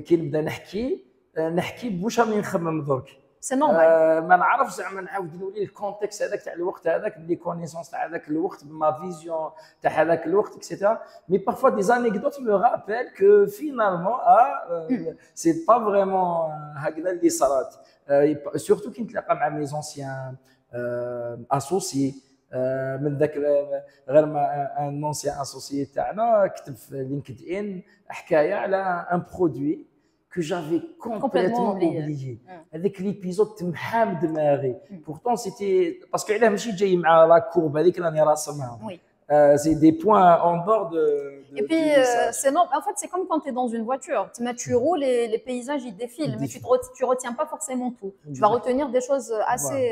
كي نبدا نحكي بواش راني نخمم درك. سي نورمال. ما نعرفش زعما نعاود نولي الكونتكست هذاك تاع الوقت هذاك بلي كونيسونس تاع هذاك الوقت بما فيزيون تاع هذاك الوقت اكسيتيرا مي بارفوا دي انيكدوت مو رابيل كو فينالمون سي با فريمون هكذا اللي صرات سورتو كي نتلاقى مع مي زونسيان اسوسي من ذاك غير ما ان اونسيان اسوسي تاعنا كتب في لينكد ان حكايه على ان برودوي que j'avais complètement oublié. Avec l'épisode تمحى من دماغي. Pourtant c'était parce que علاه ماشي جاي مع لا كورب هذيك راني راسمها. C'est des points en dehors de et puis c'est non, en fait c'est comme quand tu es dans une voiture, tu roules et les paysages ils défilent mais tu retiens pas forcément tout. Tu vas retenir des choses assez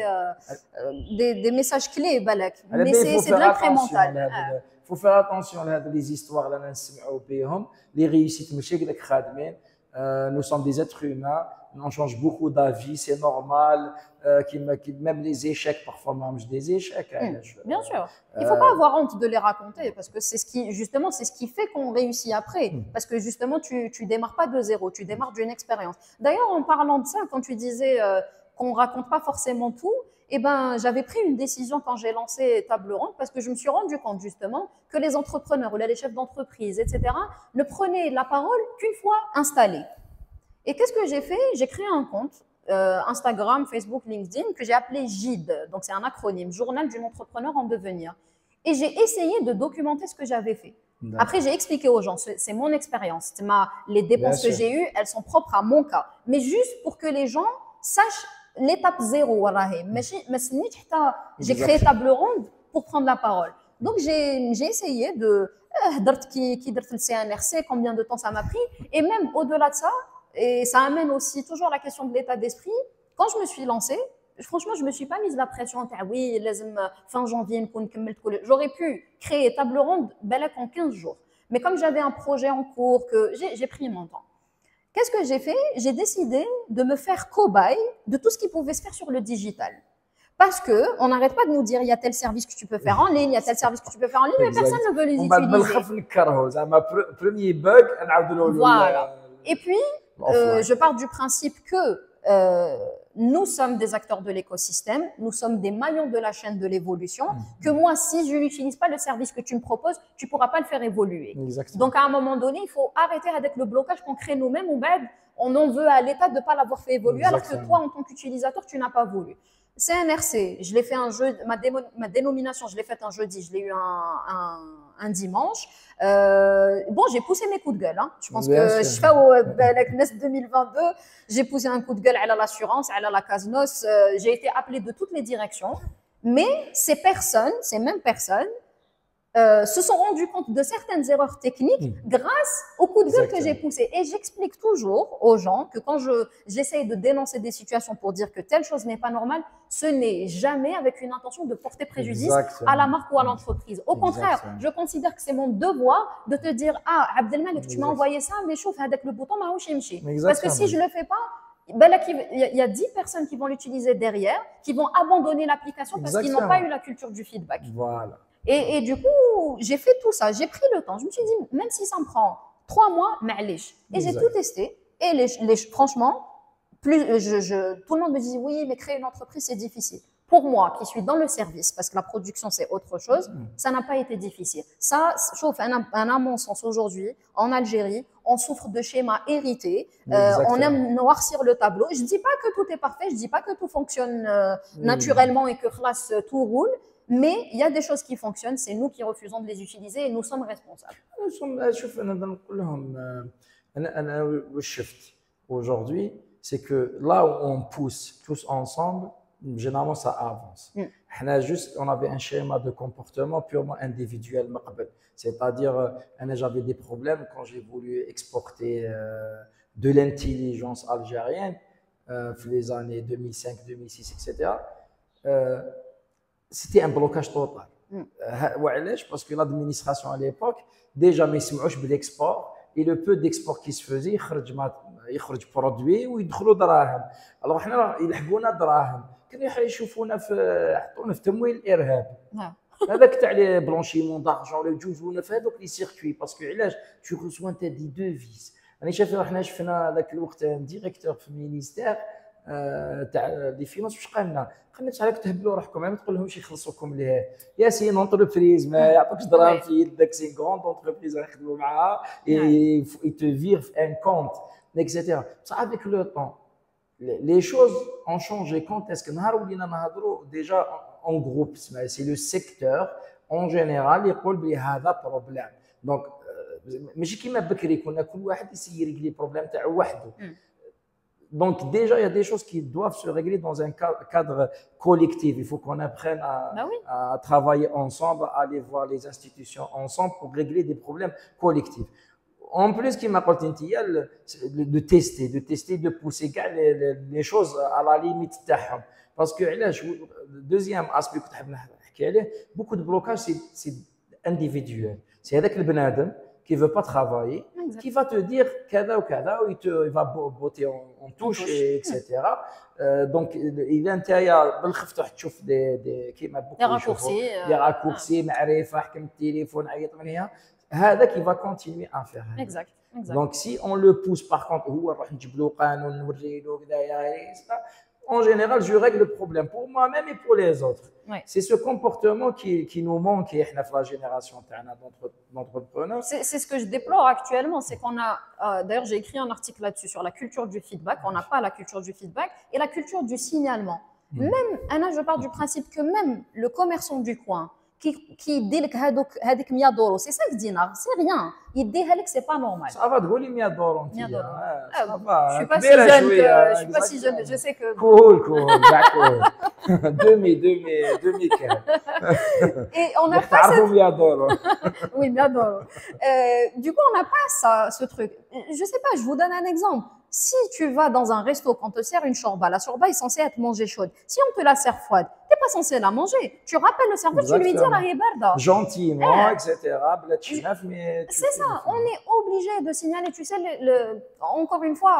des messages clés balak mais c'est de l'incrémental. Il faut faire attention à les histoires là نسمعوا بهم les réussites ماشي هكذاك خادمين. Nous sommes des êtres humains, on change beaucoup d'avis, c'est normal. Même les échecs, parfois même des échecs. Bien sûr. Il ne faut pas avoir honte de les raconter parce que c'est ce qui fait qu'on réussit après. Parce que justement, tu démarres pas de zéro, tu démarres d'une expérience. D'ailleurs, en parlant de ça, quand tu disais qu'on ne raconte pas forcément tout, eh ben, j'avais pris une décision quand j'ai lancé Table Ronde parce que je me suis rendu compte justement que les entrepreneurs ou les chefs d'entreprise, etc., ne prenaient la parole qu'une fois installés. Et qu'est-ce que j'ai fait? J'ai créé un compte Instagram, Facebook, LinkedIn que j'ai appelé JID. Donc c'est un acronyme, Journal d'une entrepreneur en devenir. Et j'ai essayé de documenter ce que j'avais fait. Après, j'ai expliqué aux gens, c'est mon expérience. Les dépenses que j'ai eues, elles sont propres à mon cas. Mais juste pour que les gens sachent l'étape zéro. J'ai créé Table Ronde pour prendre la parole. Donc, j'ai essayé de qui le CNRC, combien de temps ça m'a pris. Et même au-delà de ça, et ça amène aussi toujours la question de l'état d'esprit. Quand je me suis lancée, franchement, je ne me suis pas mise la pression. Oui, fin janvier, j'aurais pu créer Table Ronde en 15 jours. Mais comme j'avais un projet en cours, que j'ai pris mon temps. Qu'est-ce que j'ai fait? J'ai décidé de me faire cobaye de tout ce qui pouvait se faire sur le digital. Parce qu'on n'arrête pas de nous dire il y a tel service que tu peux faire en ligne, il y a tel service que tu peux faire en ligne, mais personne ne veut les utiliser. Premier bug, voilà. Et puis, je pars du principe que nous sommes des acteurs de l'écosystème, nous sommes des maillons de la chaîne de l'évolution, que moi, si je n'utilise pas le service que tu me proposes, tu ne pourras pas le faire évoluer. Exactement. Donc, à un moment donné, il faut arrêter avec le blocage qu'on crée nous-mêmes ou même on en veut à l'État de ne pas l'avoir fait évoluer, alors que toi, en tant qu'utilisateur, tu n'as pas voulu. CNRC, je l'ai fait un jeudi, ma dénomination, je l'ai faite un jeudi, je l'ai eu un dimanche. Bon, j'ai poussé mes coups de gueule. Hein. Je pense que je fais au NES 2022, j'ai poussé un coup de gueule à l'assurance, à la Casnos. J'ai été appelée de toutes les directions. Mais ces personnes, ces mêmes personnes, se sont rendus compte de certaines erreurs techniques grâce au coup de gueule que j'ai poussé. Et j'explique toujours aux gens que quand j'essaye de dénoncer des situations pour dire que telle chose n'est pas normale, ce n'est jamais avec une intention de porter préjudice à la marque ou à l'entreprise. Au contraire, je considère que c'est mon devoir de te dire « Ah, Abdelmalik, tu m'as envoyé ça, mais chauffe avec le bouton, parce que si je ne le fais pas, il y a 10 personnes qui vont l'utiliser derrière, qui vont abandonner l'application parce qu'ils n'ont pas eu la culture du feedback. » Voilà. Et du coup, j'ai fait tout ça, j'ai pris le temps. Je me suis dit, même si ça me prend 3 mois, ma'alish. Et j'ai tout testé. Et franchement, tout le monde me dit, oui, mais créer une entreprise, c'est difficile. Pour moi, qui suis dans le service, parce que la production, c'est autre chose, ça n'a pas été difficile. Ça, sauf à mon sens, aujourd'hui, en Algérie, on souffre de schémas hérités. On aime noircir le tableau. Je ne dis pas que tout est parfait, je ne dis pas que tout fonctionne naturellement et que tout roule. Mais il y a des choses qui fonctionnent, c'est nous qui refusons de les utiliser et nous sommes responsables. Aujourd'hui, c'est que là où on pousse tous ensemble, généralement ça avance. Juste, on avait un schéma de comportement purement individuel. C'est-à-dire, j'avais des problèmes quand j'ai voulu exporter de l'intelligence algérienne les années 2005, 2006, etc. C'était un blocage total. Parce que l'administration à l'époque, déjà, mais l'export et le peu d'export qui se faisait, يخرج produit ويدخلوا دراهم. Alors حنا يلحقونا دراهم. كانوا يشوفونا يحطونا في تمويل الارهاب. هذاك تاع لي بلونشيمون دارجون ولا يجوزونا في هذوك لي سيركوي باسكو علاش تو ريسوا انت دي دوفيز. راني شايف حنا شفنا ذاك الوقت ديريكتور في المينيستير تاع لي فينانس واش قالنا عليك تهبلوا روحكم ما تقول لهمش يخلصوكم ليه يا سي اونتربريز ما يعطوكش دراهم في يدك سي غروند اونتربريز يخدموا معاها يتو فير في ان كونت etc. Avec le temps, les choses ont changé. Quand est-ce que nous déjà en groupe, c'est le secteur en général il dit qu'il y a un problème. Donc, ماشي كيما بكري كنا كل واحد يسيي يريغلي البروبليم تاعو وحده. Donc déjà il y a des choses qui doivent se régler dans un cadre collectif. Il faut qu'on apprenne à travailler ensemble, à aller voir les institutions ensemble pour régler des problèmes collectifs. En plus, qui m'a dit de tester, de pousser les choses à la limite. Parce que le deuxième aspect beaucoup de blocages, c'est individuel. C'est avec le benadem qui ne veut pas travailler, qui va te dire kada ou kada, ou il va botter en touche, etc. Donc, il vient des raccourcis, معرفة حكم التليفون عيط من هنا. هذا qui va continuer à faire. Exact. Donc si on le pousse par contre هو نروح نجيب له قانون نوري له كذا en général je règle le problème pour moi-même et pour les autres. C'est ce comportement qui nous manque احنا في la génération تاعنا d'entrepreneurs. C'est ce que je déplore actuellement, c'est qu'on a d'ailleurs j'ai écrit un article là-dessus sur la culture du feedback, on n'a pas la culture du feedback et la culture du signalement. Même je pars du principe que même le commerçant du coin qui dit que هذيك 100 دولار c'est 5 dinars, c'est rien. يديها لك c'est pas normal. Ça va تقولي 100 دولار انت. 100 دولار. Je suis pas si jeune, je sais que cool, d'accord. 2000 Et on n'a pas cette 100 دولار. Oui, 100 dollars. Du coup, on n'a pas ça, ce truc. Je sais pas, je vous donne un exemple. Si tu vas dans un resto, quand on te sert une shorba, la shorba est censée être mangée chaude. Si on te la sert froide, tu n'es pas censé la manger. Tu rappelles le serveur, tu lui dis la barda. Gentiment, etc. C'est ça, on est obligé de signaler. Tu sais, encore une fois,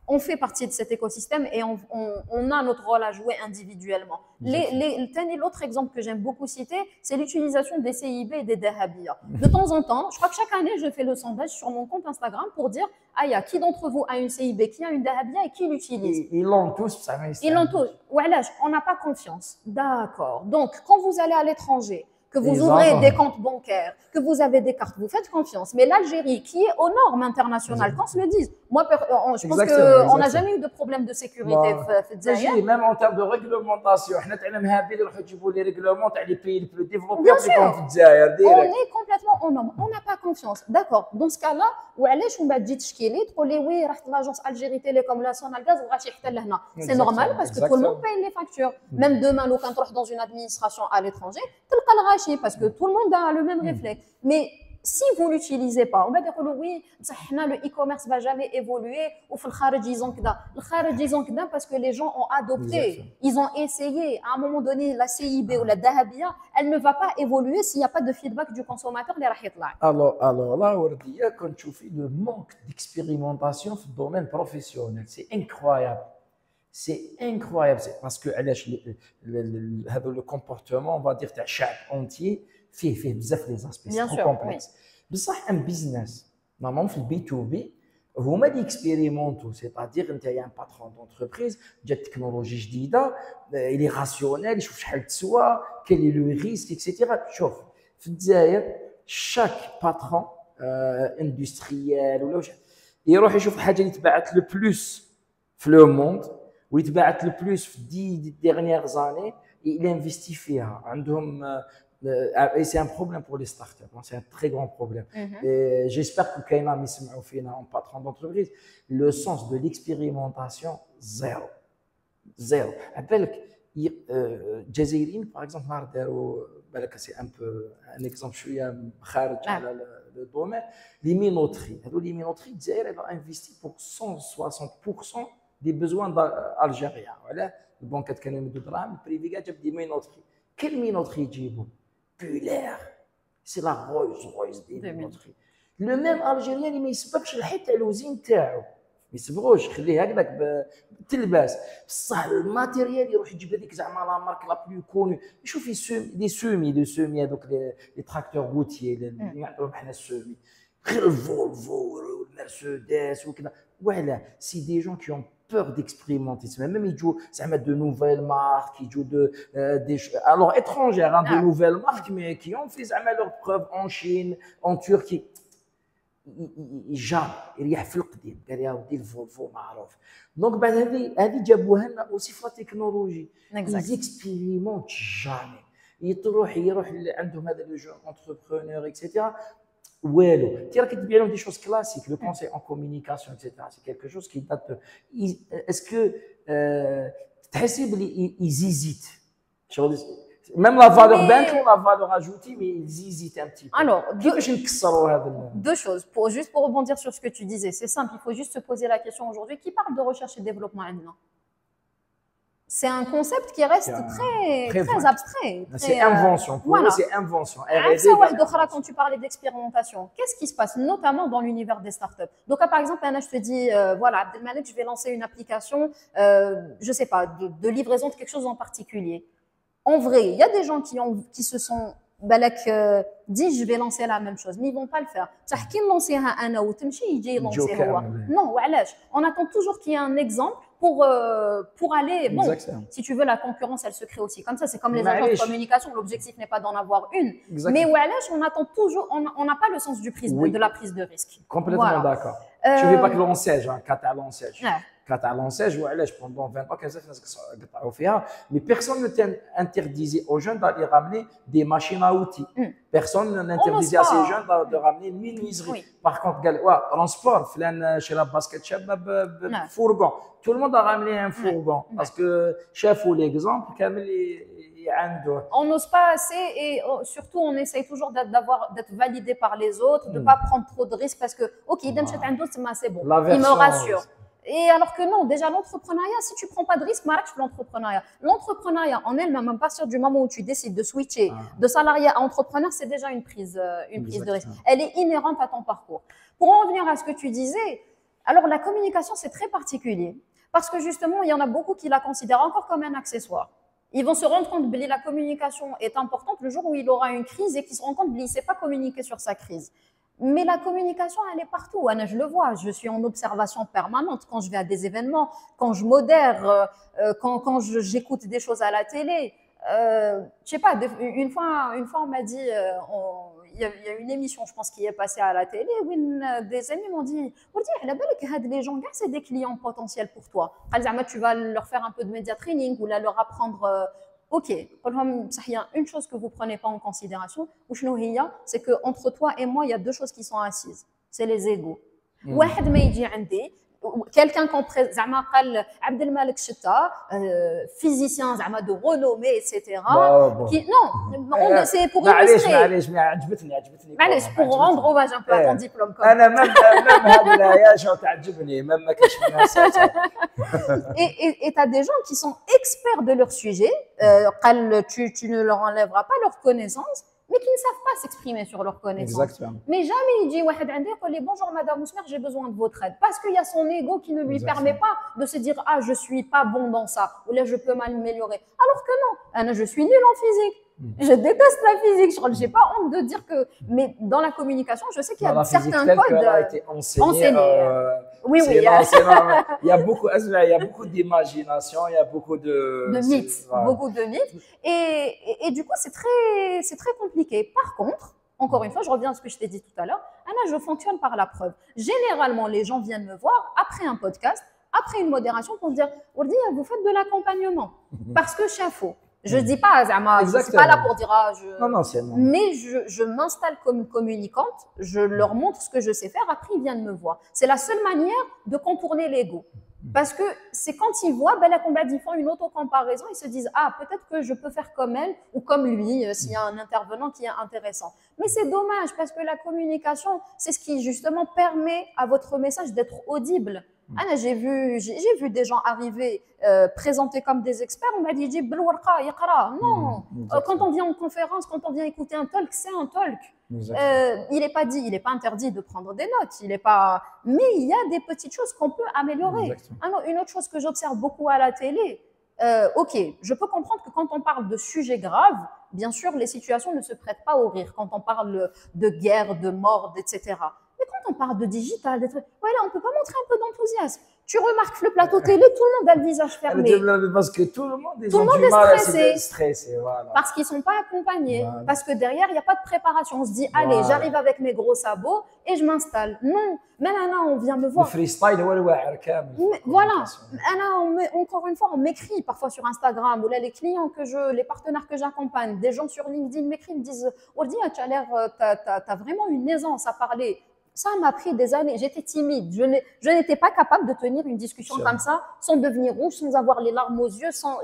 on fait partie de cet écosystème et on a notre rôle à jouer individuellement. L'autre exemple que j'aime beaucoup citer, c'est l'utilisation des CIB et des dahabia. De temps en temps, je crois que chaque année, je fais le sondage sur mon compte Instagram pour dire qui d'entre vous a une CIB, qui a une dahabia et qui l'utilise. Ils l'ont tous, ça. Ils l'ont tous. On n'a pas confiance. D'accord. Donc, quand vous allez à l'étranger, que vous ouvrez des comptes bancaires, que vous avez des cartes, vous faites confiance. Mais l'Algérie, qui est aux normes internationales, qu'on se le dise, moi, je pense qu'on n'a jamais eu de problème de sécurité. Même en termes de réglementation, les règlements les pays les plus développés, on est complètement aux normes. On n'a pas confiance. D'accord. Dans ce cas-là, l'agence Algérie Télécom, la Sonalgaz, c'est normal parce que tout le monde paye les factures. Même demain, quand on est dans une administration à l'étranger, parce que tout le monde a le même réflexe. Mais si vous ne l'utilisez pas, on va dire que oui, le e-commerce ne va jamais évoluer, ou ils ont que parce que les gens ont adopté, ils ont essayé. À un moment donné, la CIB ou la dahabia, elle ne va pas évoluer s'il n'y a pas de feedback du consommateur. Alors là, Wardia, quand tu fais le manque d'expérimentation dans le domaine professionnel, c'est incroyable. C'est incroyable, parce que le comportement, on va dire, de chaque entier, fait بزاف les aspects, c'est trop complexe. بصح un business, normalement, في le B2B, هما اللي expérimentent, c'est-à-dire انت un patron d'entreprise, جات technologie جديدة, il est rationnel, يشوف شحال تسوى, quel est le risque, etc. شوف, في الجزائر, chaque patron industriel ولا يروح يشوف الحاجة اللي تباعت le plus في le monde, ou il تباعت le plus في 10 dernières années, et il investit فيها. عندهم et c'est un problème pour les startups, c'est un très grand problème. Et j'espère que Kaina Mismao Fina, en patron d'entreprise, le sens de l'expérimentation, zéro. الجزائريين باغ اكزومبل نهار داروا بالك سي ان بو ان اكزومبل شويه خارج على لو دومين لي مينوتري هذو لي مينوتري الجزائر elle a investi pour 160% des besoins algériens وعلاه البنكات كانوا يمدوا دراهم البريفي كاع جاب دي مينوتري كل مينوتري يجيبوا بولير سي لا رويز دي مينوتري لو ميم الجيريان اللي ما يسبقش الحيط على الوزين تاعو ما يسبغوش خليه هكذاك بالتلباس بصح الماتيريال يروح يجيب هذيك زعما لا مارك لا بلو كوني يشوف لي سومي هذوك لي تراكتور غوتيي اللي يعطيوهم حنا السومي غير الفولفو والمرسيدس وكذا وعلاه سي دي جون كي اون peur d'expérimenter. Même ils jouent de nouvelles marques, ils jouent alors étrangères, de nouvelles marques, mais qui ont fait leurs preuves en Chine, en Turquie. jamais يريح في القديم قال يا ودي الفولفو معروف دونك بعد هذه جابوها لنا اوسي في التكنولوجي اكسبيريمونت جامي يروح عندهم هذا لو جون انتربرونور اكسيتيرا والو تي راك تبيع لهم دي شوز كلاسيك لو كونساي ان كومونيكاسيون اكسيتيرا سي كيلكو شوز كي دات اسكو تحسي بلي يزيزيت شغل même la valeur banque ou la valeur ajoutée, mais ils hésitent un petit peu. Alors, deux choses. Juste pour rebondir sur ce que tu disais, c'est simple, il faut juste se poser la question aujourd'hui, qui parle de recherche et développement maintenant? C'est un concept qui reste très abstrait. C'est invention. Pour voilà. Eux, c'est invention. Quand tu parlais d'expérimentation, qu'est-ce qui se passe, notamment dans l'univers des startups? Donc, par exemple, je te dis, voilà, Abdelmalek, je vais lancer une application, je sais pas, de livraison de quelque chose en particulier. En vrai, il y a des gens qui se sont dit je vais lancer la même chose, mais ils vont pas le faire. Ça qui lancer un ou non, on attend toujours qu'il y ait un exemple pour aller. Bon, si tu veux, la concurrence, elle se crée aussi comme ça. C'est comme les agences de communication. L'objectif n'est pas d'en avoir une, mais on attend toujours. On n'a pas le sens de la prise de risque. Complètement d'accord. Tu veux pas que l'on siège, Qatar l'on siège. Qatar l'on siège, pendant 20 ans, 15 ans, mais personne ne t'interdisait aux jeunes d'aller ramener des machines à outils. Personne n'interdisait à ces jeunes de ramener une menuiserie. Par contre, transport, chez la basket fourgon. Tout le monde a ramené un fourgon parce que chef ou l'exemple, on n'ose pas assez et surtout on essaye toujours d'être validé par les autres, de ne pas prendre trop de risques parce que ok, c'est bon, il me rassure. Et alors que non, déjà l'entrepreneuriat, si tu prends pas de risque, l'entrepreneuriat en elle-même, à partir du moment où tu décides de switcher de salarié à entrepreneur, c'est déjà une prise de risque. Elle est inhérente à ton parcours. Pour en revenir à ce que tu disais, alors la communication c'est très particulier parce que justement il y en a beaucoup qui la considèrent encore comme un accessoire. Ils vont se rendre compte que la communication est importante le jour où il aura une crise et qu'il se rend compte qu'il ne sait pas communiquer sur sa crise. Mais la communication, elle est partout. Anna, je le vois. Je suis en observation permanente quand je vais à des événements, quand je modère, quand j'écoute des choses à la télé. Je sais pas. Une fois, on m'a dit, il y a une émission, je pense, qui est passée à la télé où des amis m'ont dit, les gens, c'est des clients potentiels pour toi. Tu vas leur faire un peu de média training ou leur apprendre. Ok, il y a une chose que vous ne prenez pas en considération, c'est qu'entre toi et moi, il y a deux choses qui sont assises. C'est les égos. Quelqu'un qu'on présente, Abdelmalek Chita, physicien de renommée, etc. Non, c'est pour illustrer. Pour rendre hommage un peu à ton diplôme. Et tu as des gens qui sont experts de leur sujet, tu ne leur enlèveras pas leur connaissance, mais qui ne savent pas s'exprimer sur leurs connaissances. Exactement. Mais jamais il dit bonjour madame Ousmer, j'ai besoin de votre aide. Parce qu'il y a son ego qui ne lui permet pas de se dire je suis pas bon dans ça, ou là je peux m'améliorer. Alors que non, je suis nulle en physique. Je déteste la physique, je n'ai pas honte de dire que. Mais dans la communication, je sais qu'il y a certains codes. Elle a été enseignée. Oui. Il y a beaucoup d'imagination, il y a beaucoup de mythes. Beaucoup de mythes. Et du coup, c'est très compliqué. Par contre, encore une fois, je reviens à ce que je t'ai dit tout à l'heure. Anna, je fonctionne par la preuve. Généralement, les gens viennent me voir après un podcast, après une modération, pour me dire Wardi, vous faites de l'accompagnement. Parce que chafo. Je ne dis pas, je ne suis pas là pour dire non, c'est non. Mais je m'installe comme communicante, je leur montre ce que je sais faire, après ils viennent me voir. C'est la seule manière de contourner l'ego. Parce que c'est quand ils voient, ben là, ils font une auto-comparaison, ils se disent, ah, peut-être que je peux faire comme elle ou comme lui, s'il y a un intervenant qui est intéressant. Mais c'est dommage, parce que la communication, c'est ce qui justement permet à votre message d'être audible. Ah, j'ai vu des gens arriver présentés comme des experts, on m'a dit, Jib al-warqa, yaqra. Non, quand on vient en conférence, quand on vient écouter un talk, c'est un talk. Il n'est pas dit, il n'est pas interdit de prendre des notes, il est pas. Mais il y a des petites choses qu'on peut améliorer. Une autre chose que j'observe beaucoup à la télé, ok, je peux comprendre que quand on parle de sujets graves, bien sûr, les situations ne se prêtent pas au rire. Quand on parle de guerre, de mort, etc. Mais quand on parle de digital, voilà, on peut pas montrer un peu d'enthousiasme. Tu remarques le plateau télé, tout le monde a le visage fermé. Parce que tout le monde est stressé. Voilà. Parce qu'ils ne sont pas accompagnés. Voilà. Parce que derrière, il n'y a pas de préparation. On se dit, allez, j'arrive avec mes gros sabots et je m'installe. Non, mais là, on vient me voir. Le freestyle, voilà. Encore une fois, on m'écrit parfois sur Instagram ou là, les partenaires que j'accompagne, des gens sur LinkedIn m'écrivent, me disent, Wardi, tu as l'air, t'as vraiment une aisance à parler. Ça m'a pris des années. J'étais timide. Je n'étais pas capable de tenir une discussion comme ça, sans devenir rouge, sans avoir les larmes aux yeux, sans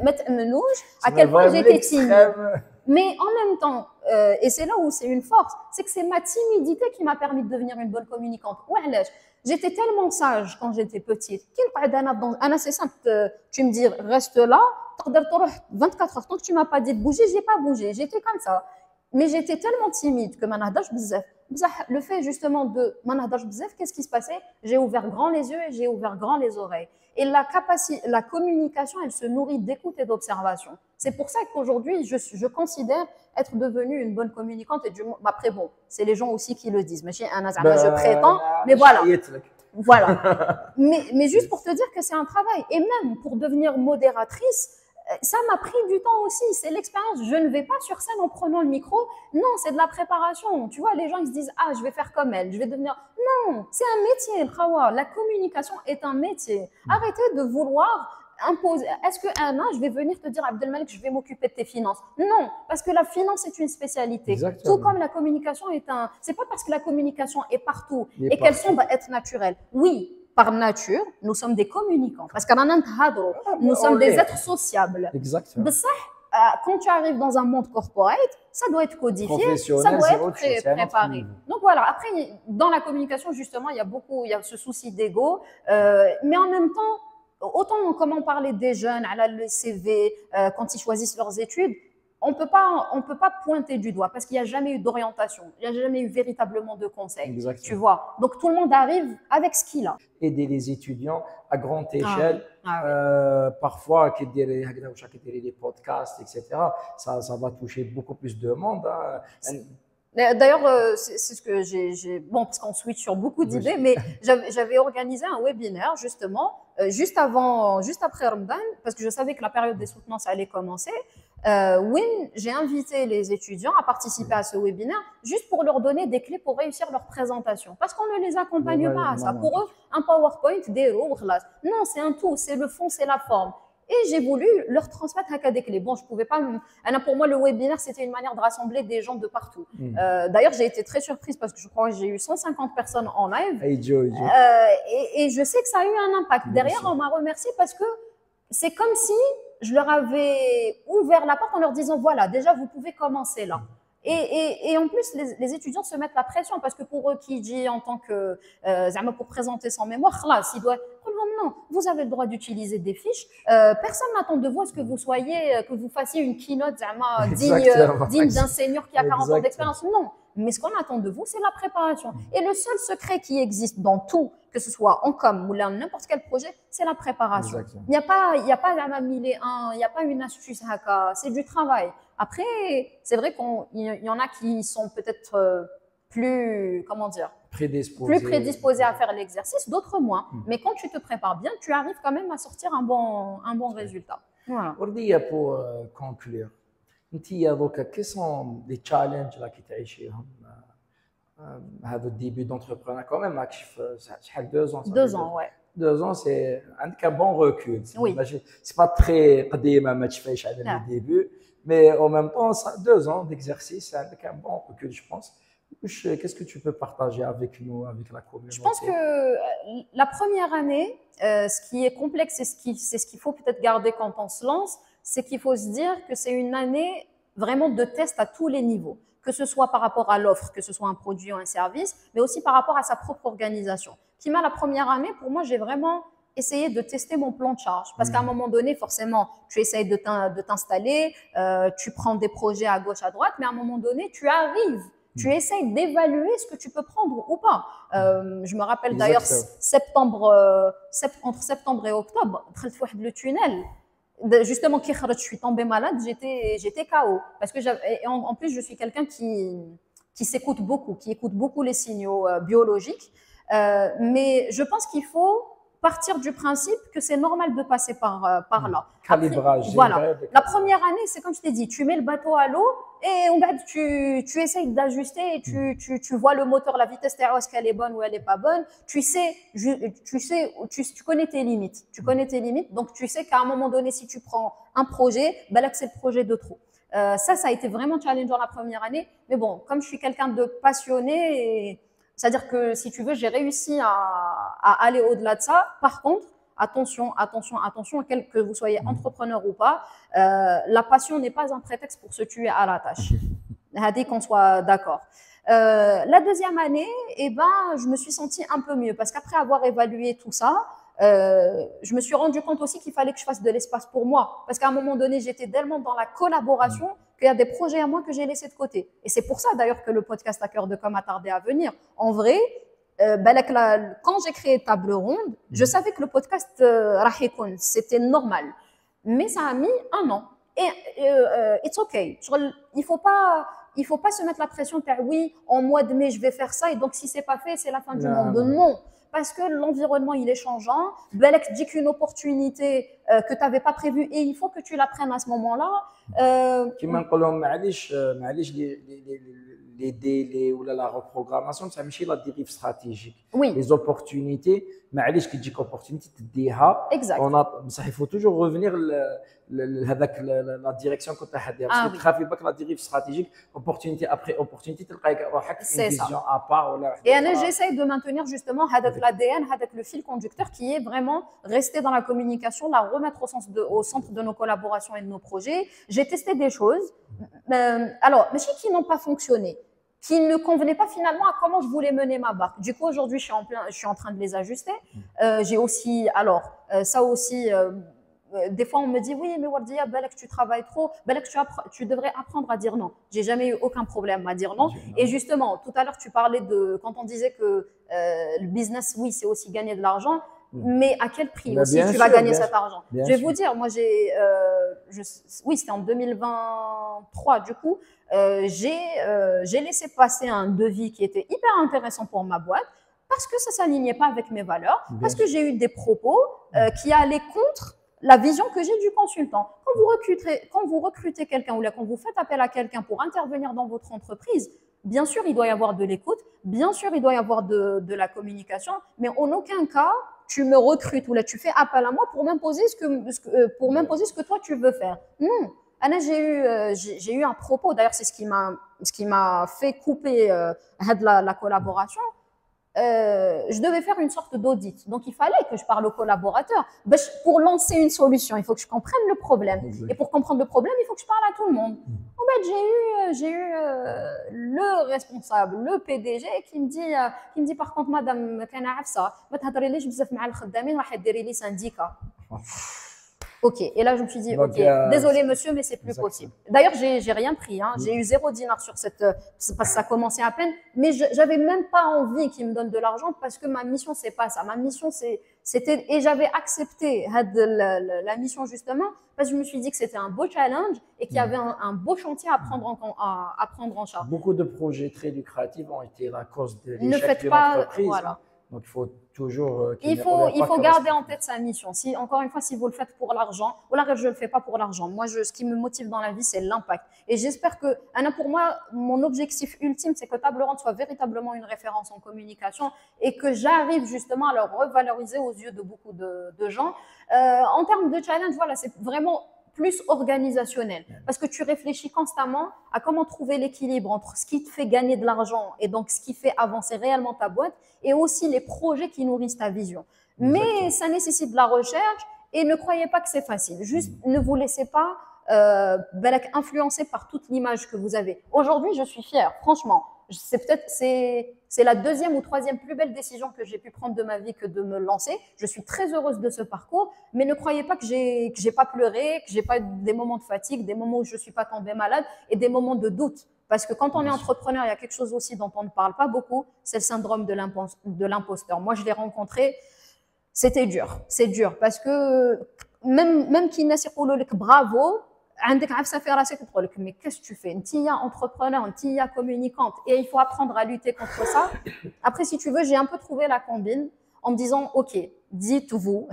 mettre une nouge. À quel point j'étais timide. Mais en même temps, et c'est là où c'est une force, c'est que c'est ma timidité qui m'a permis de devenir une bonne communicante. J'étais tellement sage quand j'étais petite. C'est simple. Tu me dis, reste là. 24 heures, tant que tu m'as pas dit de bouger, j'ai pas bougé. J'étais comme ça. Mais j'étais tellement timide que le fait justement de qu'est-ce qui se passait? J'ai ouvert grand les yeux et j'ai ouvert grand les oreilles. Et la communication, elle se nourrit d'écoute et d'observation. C'est pour ça qu'aujourd'hui, je considère être devenue une bonne communicante. Et après, bon, c'est les gens aussi qui le disent. Mais je prétends, mais voilà. Voilà. Mais juste pour te dire que c'est un travail. Et même pour devenir modératrice, ça m'a pris du temps aussi, c'est l'expérience. Je ne vais pas sur scène en prenant le micro. Non, c'est de la préparation. Tu vois, les gens ils se disent « Ah, je vais faire comme elle, je vais devenir… » Non, c'est un métier, la communication est un métier. Arrêtez de vouloir imposer. Est-ce qu'un an, je vais venir te dire « Abdelmalik, je vais m'occuper de tes finances ?» Non, parce que la finance est une spécialité. Exactement. Tout comme la communication est un… C'est pas parce que la communication est partout et qu'elle semble être naturelle. Oui, par nature, nous sommes des communicants. Parce que nous sommes des êtres sociables. Exactement. Quand tu arrives dans un monde corporate, ça doit être codifié, ça doit être préparé. Donc voilà, après, dans la communication, justement, il y a ce souci d'ego. Mais en même temps, autant comment parler des jeunes, à le CV, quand ils choisissent leurs études, on peut pas pointer du doigt parce qu'il n'y a jamais eu d'orientation, il n'y a jamais eu véritablement de conseils. Exactement. Tu vois. Donc tout le monde arrive avec ce qu'il a. Aider les étudiants à grande échelle, parfois qu'ils des podcasts, etc. Ça va toucher beaucoup plus de monde. D'ailleurs, c'est ce que j'ai. Bon, parce qu'on switch sur beaucoup d'idées, mais j'avais organisé un webinaire justement juste après Ramadan, parce que je savais que la période des soutenances allait commencer. J'ai invité les étudiants à participer à ce webinaire juste pour leur donner des clés pour réussir leur présentation. Parce qu'on ne les accompagne pas à ça. Pour eux, un PowerPoint, des roues, non, c'est un tout, c'est le fond, c'est la forme. Et j'ai voulu leur transmettre des clés. Bon, je pouvais pas. Pour moi, le webinaire, c'était une manière de rassembler des gens de partout. D'ailleurs, j'ai été très surprise parce que je crois que j'ai eu 150 personnes en live. Et je sais que ça a eu un impact. Derrière, on m'a remercié parce que c'est comme si je leur avais ouvert la porte en leur disant voilà, déjà, vous pouvez commencer là. Et en plus, les étudiants se mettent la pression parce que pour eux, qui dit en tant que pour présenter son mémoire, il doit non, vous avez le droit d'utiliser des fiches. Personne n'attend de vous à ce que vous fassiez une keynote digne d'un senior qui a 40 ans d'expérience. Non, mais ce qu'on attend de vous, c'est la préparation. Et le seul secret qui existe dans tout, que ce soit en com ou n'importe quel projet, c'est la préparation. Il n'y a pas 1000 et un, il n'y a pas une astuce haka, c'est du travail. Après, c'est vrai qu'il y en a qui sont peut-être plus prédisposés à faire l'exercice, d'autres moins. Mais quand tu te prépares bien, tu arrives quand même à sortir un bon résultat. Voilà. Wardia, pour conclure, quels sont les challenges qui تعيشيهم هذا début d'entrepreneuriat quand même شحال 2 ans 2 ans, ouais. 2 ans, c'est un bon recul. Oui. C'est pas très قديمه ما تشفيش على le début, mais en même temps 2 ans d'exercice, c'est un bon recul, je pense. Qu'est-ce que tu peux partager avec nous, avec la communauté? Je pense que la première année, ce qui est complexe et c'est ce qu'il faut peut-être garder quand on se lance, c'est qu'il faut se dire que c'est une année vraiment de test à tous les niveaux, que ce soit par rapport à l'offre, que ce soit un produit ou un service, mais aussi par rapport à sa propre organisation. Qui m'a la première année, pour moi, j'ai vraiment essayé de tester mon plan de charge. Parce qu'à un moment donné, forcément, tu essayes de t'installer, tu prends des projets à gauche, à droite, mais à un moment donné, tu arrives. Tu essayes d'évaluer ce que tu peux prendre ou pas. Je me rappelle d'ailleurs entre septembre et octobre, le tunnel. Justement, je suis tombée malade, j'étais KO. Parce que en plus, je suis quelqu'un qui s'écoute beaucoup, qui écoute beaucoup les signaux biologiques. Mais je pense qu'il faut partir du principe que c'est normal de passer par là. Calibrage. Après, voilà. La première année, c'est comme je t'ai dit, tu mets le bateau à l'eau et tu essayes d'ajuster et tu vois le moteur, la vitesse stéréo, est-ce qu'elle est bonne ou elle n'est pas bonne. Tu connais tes limites. Tu connais tes limites, donc tu sais qu'à un moment donné, si tu prends un projet, ben là, c'est le projet de trop. Ça a été vraiment challengeant la première année. Mais bon, comme je suis quelqu'un de passionné, c'est-à-dire que si tu veux, j'ai réussi à aller au-delà de ça. Par contre, attention, que vous soyez entrepreneur ou pas, la passion n'est pas un prétexte pour se tuer à la tâche. Dès qu'on soit d'accord. La deuxième année, je me suis sentie un peu mieux parce qu'après avoir évalué tout ça, je me suis rendu compte aussi qu'il fallait que je fasse de l'espace pour moi. Parce qu'à un moment donné, j'étais tellement dans la collaboration qu'il y a des projets à moi que j'ai laissés de côté. Et c'est pour ça d'ailleurs que le podcast à cœur de com a tardé à venir. En vrai, quand j'ai créé Table Ronde, je savais que le podcast c'était normal. Mais ça a mis 1 an. Et it's okay. Il faut pas se mettre la pression de oui, en mois de mai, je vais faire ça. Et donc, si c'est pas fait, c'est la fin du monde. Non. Parce que l'environnement, il est changeant. Belek dit qu'une opportunité que tu n'avais pas prévue et il faut que tu la prennes à ce moment-là. كما نقولوا معليش les délais ou la reprogrammation ça ماشي la dérive stratégique. Oui. Les opportunités معليش كي تجيك opportunité تديها. بصح il faut toujours revenir لهذاك la direction كنت حديها parce que تخافي بك la dérive stratégique opportunité après opportunité تلقاي روحك une vision à part ولا. Et Anna, j'essaye de maintenir justement l'ADN, le fil conducteur qui est vraiment rester dans la communication, la remettre au centre de nos collaborations et de nos projets. J'ai testé des choses, mais qui n'ont pas fonctionné, qui ne convenaient pas finalement à comment je voulais mener ma barque. Du coup, aujourd'hui, je suis en train de les ajuster. J'ai aussi, ça aussi, des fois, on me dit oui, mais Wardia, tu travailles trop, tu devrais apprendre à dire non. J'ai jamais eu aucun problème à dire non. Et justement, tout à l'heure, tu parlais quand on disait que le business, oui, c'est aussi gagner de l'argent. Mais à quel prix aussi tu vas gagner cet argent? Je vais vous dire, moi oui, c'était en 2023 du coup, j'ai laissé passer un devis qui était hyper intéressant pour ma boîte parce que ça s'alignait pas avec mes valeurs, parce que j'ai eu des propos qui allaient contre la vision que j'ai du consultant. Quand vous recrutez quelqu'un ou là, quand vous faites appel à quelqu'un pour intervenir dans votre entreprise, bien sûr, il doit y avoir de l'écoute, bien sûr, il doit y avoir de la communication, mais en aucun cas, tu me recrutes ou là, tu fais appel à moi pour m'imposer ce que toi, tu veux faire. Non. Anna, j'ai eu un propos, d'ailleurs, c'est ce qui m'a fait couper la collaboration. Je devais faire une sorte d'audit. Donc, il fallait que je parle aux collaborateurs. Pour lancer une solution, il faut que je comprenne le problème. Et pour comprendre le problème, il faut que je parle à tout le monde. En fait, j'ai eu le responsable, le PDG, qui me dit par contre, madame, ça, syndicat. Ok, et là je me suis dit, ok, désolé monsieur, mais c'est plus possible. D'ailleurs, j'ai rien pris, hein. J'ai eu 0 dinar sur parce que ça commençait à peine, mais j'avais même pas envie qu'ils me donnent de l'argent parce que ma mission c'est pas ça. Ma mission c'était et j'avais accepté la mission justement parce que je me suis dit que c'était un beau challenge et qu'il y avait un beau chantier à prendre en charge. Beaucoup de projets très lucratifs ont été la cause de l'échec de l'entreprise. Voilà. Donc, il faut toujours. Il faut garder en tête sa mission. Encore une fois, si vous le faites pour l'argent, ou là, je ne le fais pas pour l'argent. Moi, ce qui me motive dans la vie, c'est l'impact. Et j'espère que, Anna, pour moi, mon objectif ultime, c'est que Table Ronde soit véritablement une référence en communication et que j'arrive justement à le revaloriser aux yeux de beaucoup de gens. En termes de challenge, voilà, c'est vraiment plus organisationnel. Parce que tu réfléchis constamment à comment trouver l'équilibre entre ce qui te fait gagner de l'argent et donc ce qui fait avancer réellement ta boîte et aussi les projets qui nourrissent ta vision. Mais ça nécessite de la recherche et ne croyez pas que c'est facile. Juste ne vous laissez pas influencé par toute l'image que vous avez. Aujourd'hui, je suis fière, franchement. C'est la deuxième ou troisième plus belle décision que j'ai pu prendre de ma vie que de me lancer. Je suis très heureuse de ce parcours, mais ne croyez pas que j'ai pas pleuré, que j'ai pas eu des moments de fatigue, des moments où je suis pas tombée malade et des moments de doute. Parce que quand on est entrepreneur, il y a quelque chose aussi dont on ne parle pas beaucoup, c'est le syndrome de l'imposteur. Moi, je l'ai rencontré, c'était dur. C'est dur parce que même qui n'a pas bravo, عندك عفسه في راسك تقول لك mais qu'est-ce que tu fais انتيا entrepreneur انتيا communicante et il faut apprendre à lutter contre ça. Après si tu veux j'ai un peu trouvé la combine en me disant OK dites-vous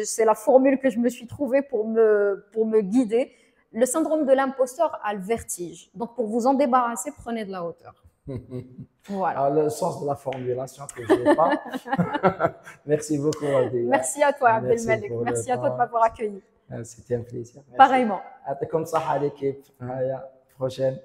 c'est la formule que je me suis trouvée pour me guider. Le syndrome de l'imposteur a le vertige, donc pour vous en débarrasser prenez de la hauteur. Voilà. Alors, le sens de la formulation que je n'ai pas. Merci beaucoup Wardiya. Merci à toi Abdelmalek, merci à toi de m'avoir accueilli. C'était un plaisir. Pareillement. يعطيكم الصحة l'équipe. Prochaine.